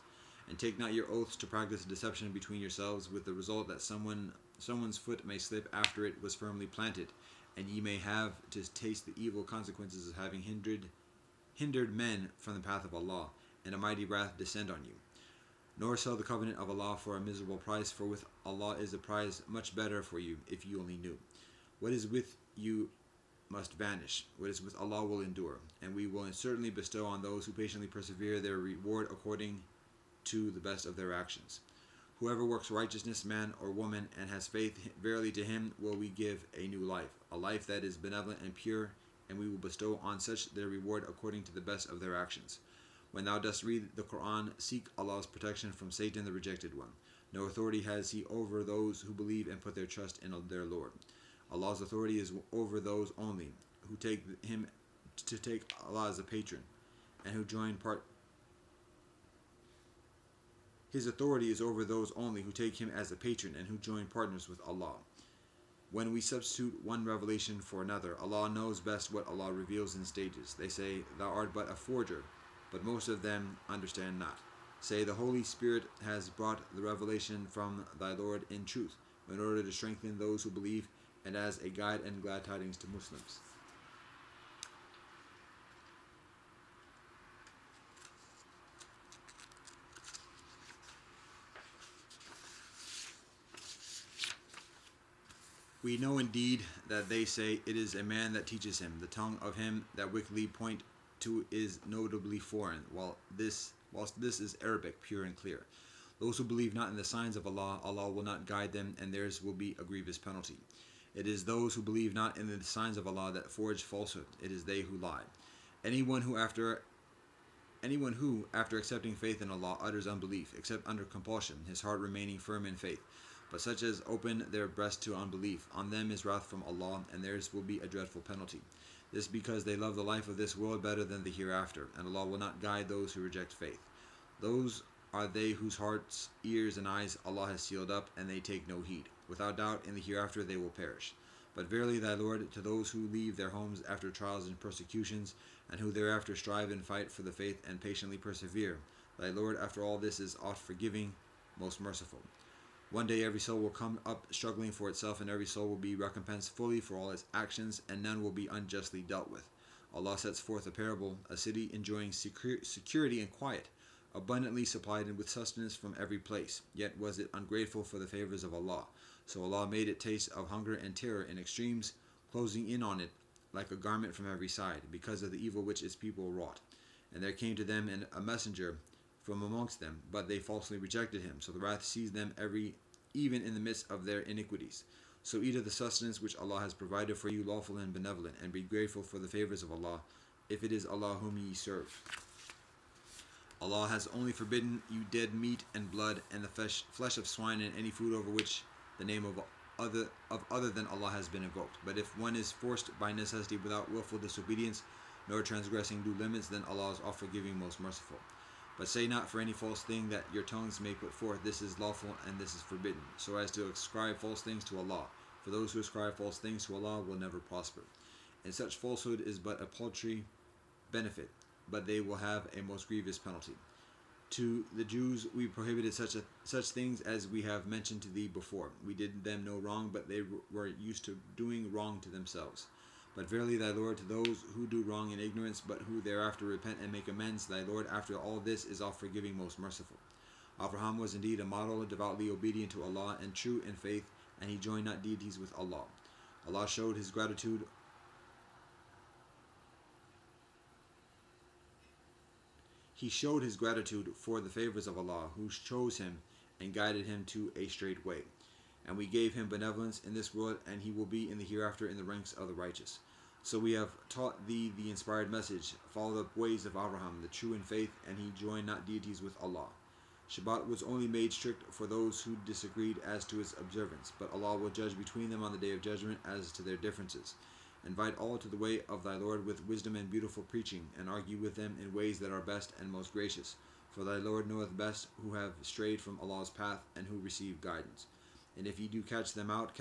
A: And take not your oaths to practice deception between yourselves, with the result that someone's foot may slip after it was firmly planted, and ye may have to taste the evil consequences of having hindered men from the path of Allah, and a mighty wrath descend on you. Nor sell the covenant of Allah for a miserable price, for with Allah is a prize much better for you, if you only knew. What is with you must vanish. What is with Allah will endure, and we will certainly bestow on those who patiently persevere their reward according to the best of their actions. Whoever works righteousness, man or woman, and has faith, verily to him will we give a new life, a life that is benevolent and pure, and we will bestow on such their reward according to the best of their actions. When thou dost read the Quran, seek Allah's protection from Satan the rejected one. No authority has he over those who believe and put their trust in their Lord. Allah's authority is over those only who take him to take Allah as a patron, and who join part. His authority is over those only who take him as a patron and who join partners with Allah. When we substitute one revelation for another, Allah knows best what Allah reveals in stages. They say, Thou art but a forger, but most of them understand not. Say, the Holy Spirit has brought the revelation from thy Lord in truth, in order to strengthen those who believe, and as a guide and glad tidings to Muslims. We know indeed that they say it is a man that teaches him. The tongue of him that wickedly point to is notably foreign, whilst this is Arabic, pure and clear. Those who believe not in the signs of Allah, Allah will not guide them, and theirs will be a grievous penalty. It is those who believe not in the signs of Allah that forge falsehood. It is they who lie. Anyone who, after accepting faith in Allah, utters unbelief, except under compulsion, his heart remaining firm in faith, but such as open their breast to unbelief, on them is wrath from Allah, and theirs will be a dreadful penalty. This because they love the life of this world better than the hereafter, and Allah will not guide those who reject faith. Those are they whose hearts, ears, and eyes Allah has sealed up, and they take no heed. Without doubt, in the hereafter they will perish. But verily thy Lord, to those who leave their homes after trials and persecutions, and who thereafter strive and fight for the faith and patiently persevere, thy Lord after all this is oft forgiving, most merciful. One day every soul will come up struggling for itself, and every soul will be recompensed fully for all its actions, and none will be unjustly dealt with. Allah sets forth a parable, a city enjoying security and quiet, abundantly supplied with sustenance from every place, yet was it ungrateful for the favors of Allah. So Allah made it taste of hunger and terror in extremes, closing in on it like a garment from every side, because of the evil which its people wrought. And there came to them a messenger from amongst them, but they falsely rejected him. So the wrath seized them even in the midst of their iniquities. So eat of the sustenance which Allah has provided for you, lawful and benevolent, and be grateful for the favors of Allah, if it is Allah whom ye serve. Allah has only forbidden you dead meat and blood, and the flesh of swine, and any food over which the name of other than Allah has been invoked. But if one is forced by necessity without willful disobedience, nor transgressing due limits, then Allah is all forgiving, most merciful. But say not for any false thing that your tongues may put forth, this is lawful and this is forbidden, so as to ascribe false things to Allah. For those who ascribe false things to Allah will never prosper. And such falsehood is but a paltry benefit, but they will have a most grievous penalty. To the Jews we prohibited such things as we have mentioned to thee before. We did them no wrong, but they were used to doing wrong to themselves. But verily thy Lord, to those who do wrong in ignorance, but who thereafter repent and make amends, thy Lord after all this is all forgiving, most merciful. Abraham was indeed a model, devoutly obedient to Allah, and true in faith, and he joined not deities with Allah. Allah showed his gratitude He showed his gratitude for the favors of Allah, who chose him and guided him to a straight way. And we gave him benevolence in this world, and he will be in the hereafter in the ranks of the righteous. So we have taught thee the inspired message, follow the ways of Abraham, the true in faith, and he joined not deities with Allah. Shabbat was only made strict for those who disagreed as to its observance, but Allah will judge between them on the day of judgment as to their differences. Invite all to the way of thy Lord with wisdom and beautiful preaching, and argue with them in ways that are best and most gracious. For thy Lord knoweth best who have strayed from Allah's path and who receive guidance. And if ye do catch them out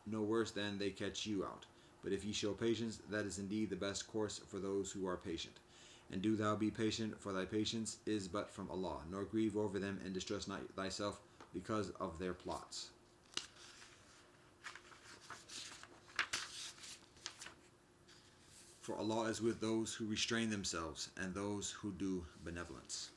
A: no worse than they catch you out. But if ye show patience, that is indeed the best course for those who are patient. And do thou be patient, for thy patience is but from Allah, nor grieve over them, and distress not thyself because of their plots. For Allah is with those who restrain themselves, and those who do benevolence.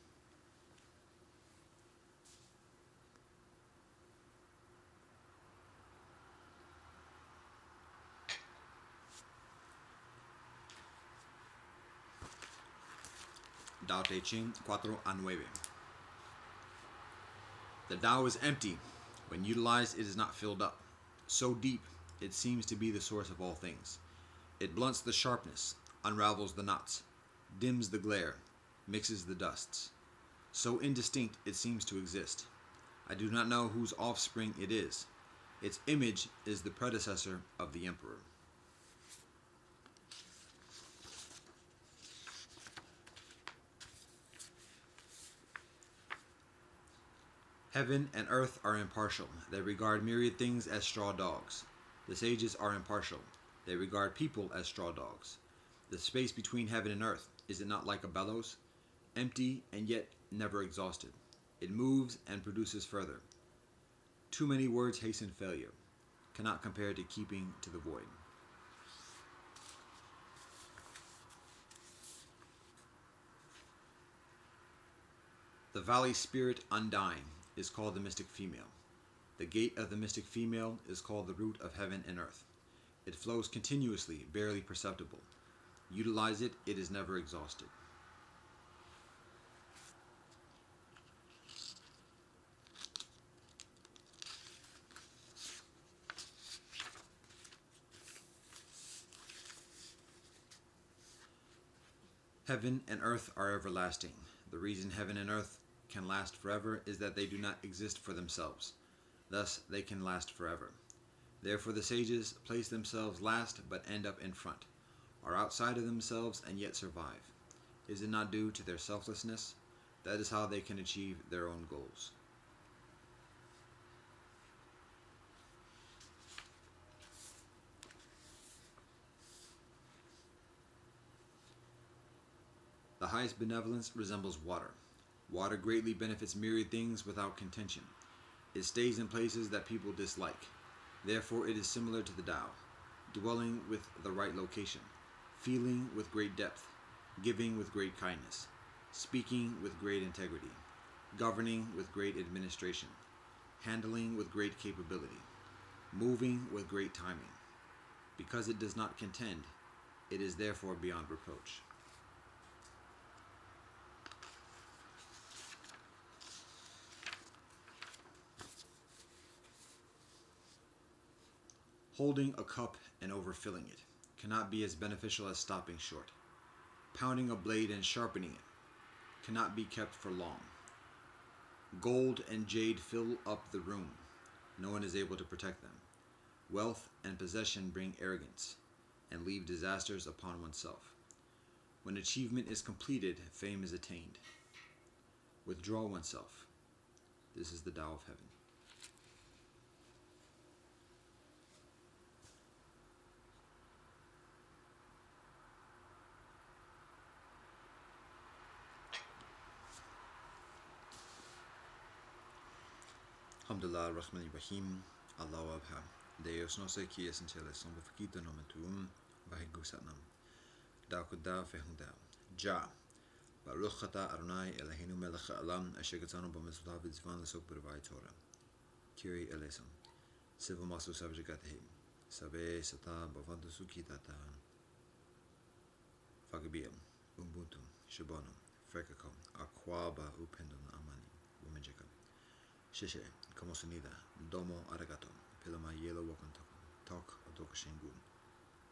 A: Tao Te Ching 4:9. The Tao is empty. When utilized, it is not filled up. So deep, it seems to be the source of all things. It blunts the sharpness, unravels the knots, dims the glare, mixes the dusts. So indistinct it seems to exist. I do not know whose offspring it is. Its image is the predecessor of the emperor. Heaven and earth are impartial. They regard myriad things as straw dogs. The sages are impartial. They regard people as straw dogs. The space between heaven and earth, is it not like a bellows? Empty and yet never exhausted. It moves and produces further. Too many words hasten failure. Cannot compare to keeping to the void. The valley spirit undying is called the mystic female. The gate of the mystic female is called the root of heaven and earth. It flows continuously, barely perceptible. Utilize it, it is never exhausted. Heaven and earth are everlasting. The reason heaven and earth can last forever is that they do not exist for themselves. Thus, they can last forever. Therefore, the sages place themselves last but end up in front, are outside of themselves and yet survive. Is it not due to their selflessness? That is how they can achieve their own goals. The highest benevolence resembles water. Water greatly benefits myriad things without contention. It stays in places that people dislike. Therefore, it is similar to the Tao, dwelling with the right location, feeling with great depth, giving with great kindness, speaking with great integrity, governing with great administration, handling with great capability, moving with great timing. Because it does not contend, it is therefore beyond reproach. Holding a cup and overfilling it cannot be as beneficial as stopping short. Pounding a blade and sharpening it cannot be kept for long. Gold and jade fill up the room. No one is able to protect them. Wealth and possession bring arrogance and leave disasters upon oneself. When achievement is completed, fame is attained. Withdraw oneself. This is the Tao of heaven. Alhamdulillah Rahman Rahim, Allah Abha. Deus no sei que essential são bafakita no metum, vahigu satnam. Dao kuda fehunda. Ja. Baruch ata Adonai Eloheinu melech ha'olam asher gatanu b'mitzvotav v'tzivanu l'sok b'davai Torah. Kyrie eleison. Sivu masu savjagatehi. Sabe sata b'avantu sukitata. Fagabiyam. Ubuntu. Shabonum. Frekakom. Akwaba upendon amani. Wumejeka. Shishe. Kamosunida. Domo arigato. Pilama yelo wakantoko. Tok otoka shingun.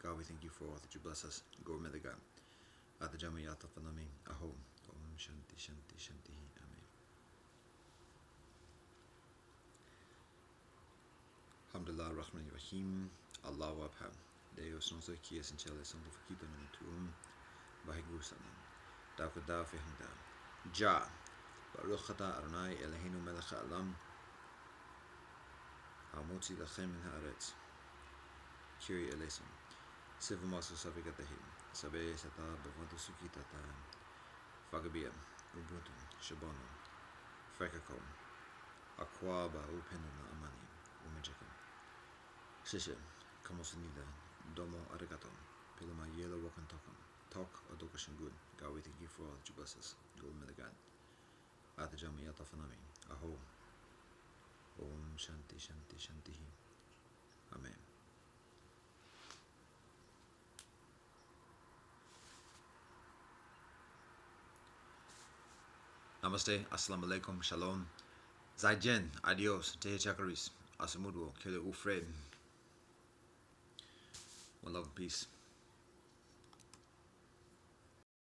A: God, we thank you for all that you bless us. Go remember God. Atajama yata fanami. Aho. Om shanti shanti shanti. Amen. Alhamdulillah Rahman Rahim. Allahu Abha. Deus non sei que essential são bafakita no metum. Vahigu satnam. Dao kuda fehunda. Ja. Baruch ata Adonai Eloheinu melech ha'olam ha'motzi lachem min ha'aretz. Kyrie eleison. Sivu masu savjagatehi. Sabe sata b'avantu sukitata. Fagabiyam. Ubuntu. Shabonum. Frekakom. Akwaba upendon amani. Wumejeka. Shishe. Kamosunida. Domo arigato. Pilama yelo wakantokam. Tok odoka shingun. God, we thank you for all that you bless us. Go remember God. Atajama yata fanami. Aho. Om shanti shanti shanti. Amen. Namaste, assalamu alaikum, shalom, zaijian, adios, tehe chakaris, asamudu, kele ufred. One love and peace.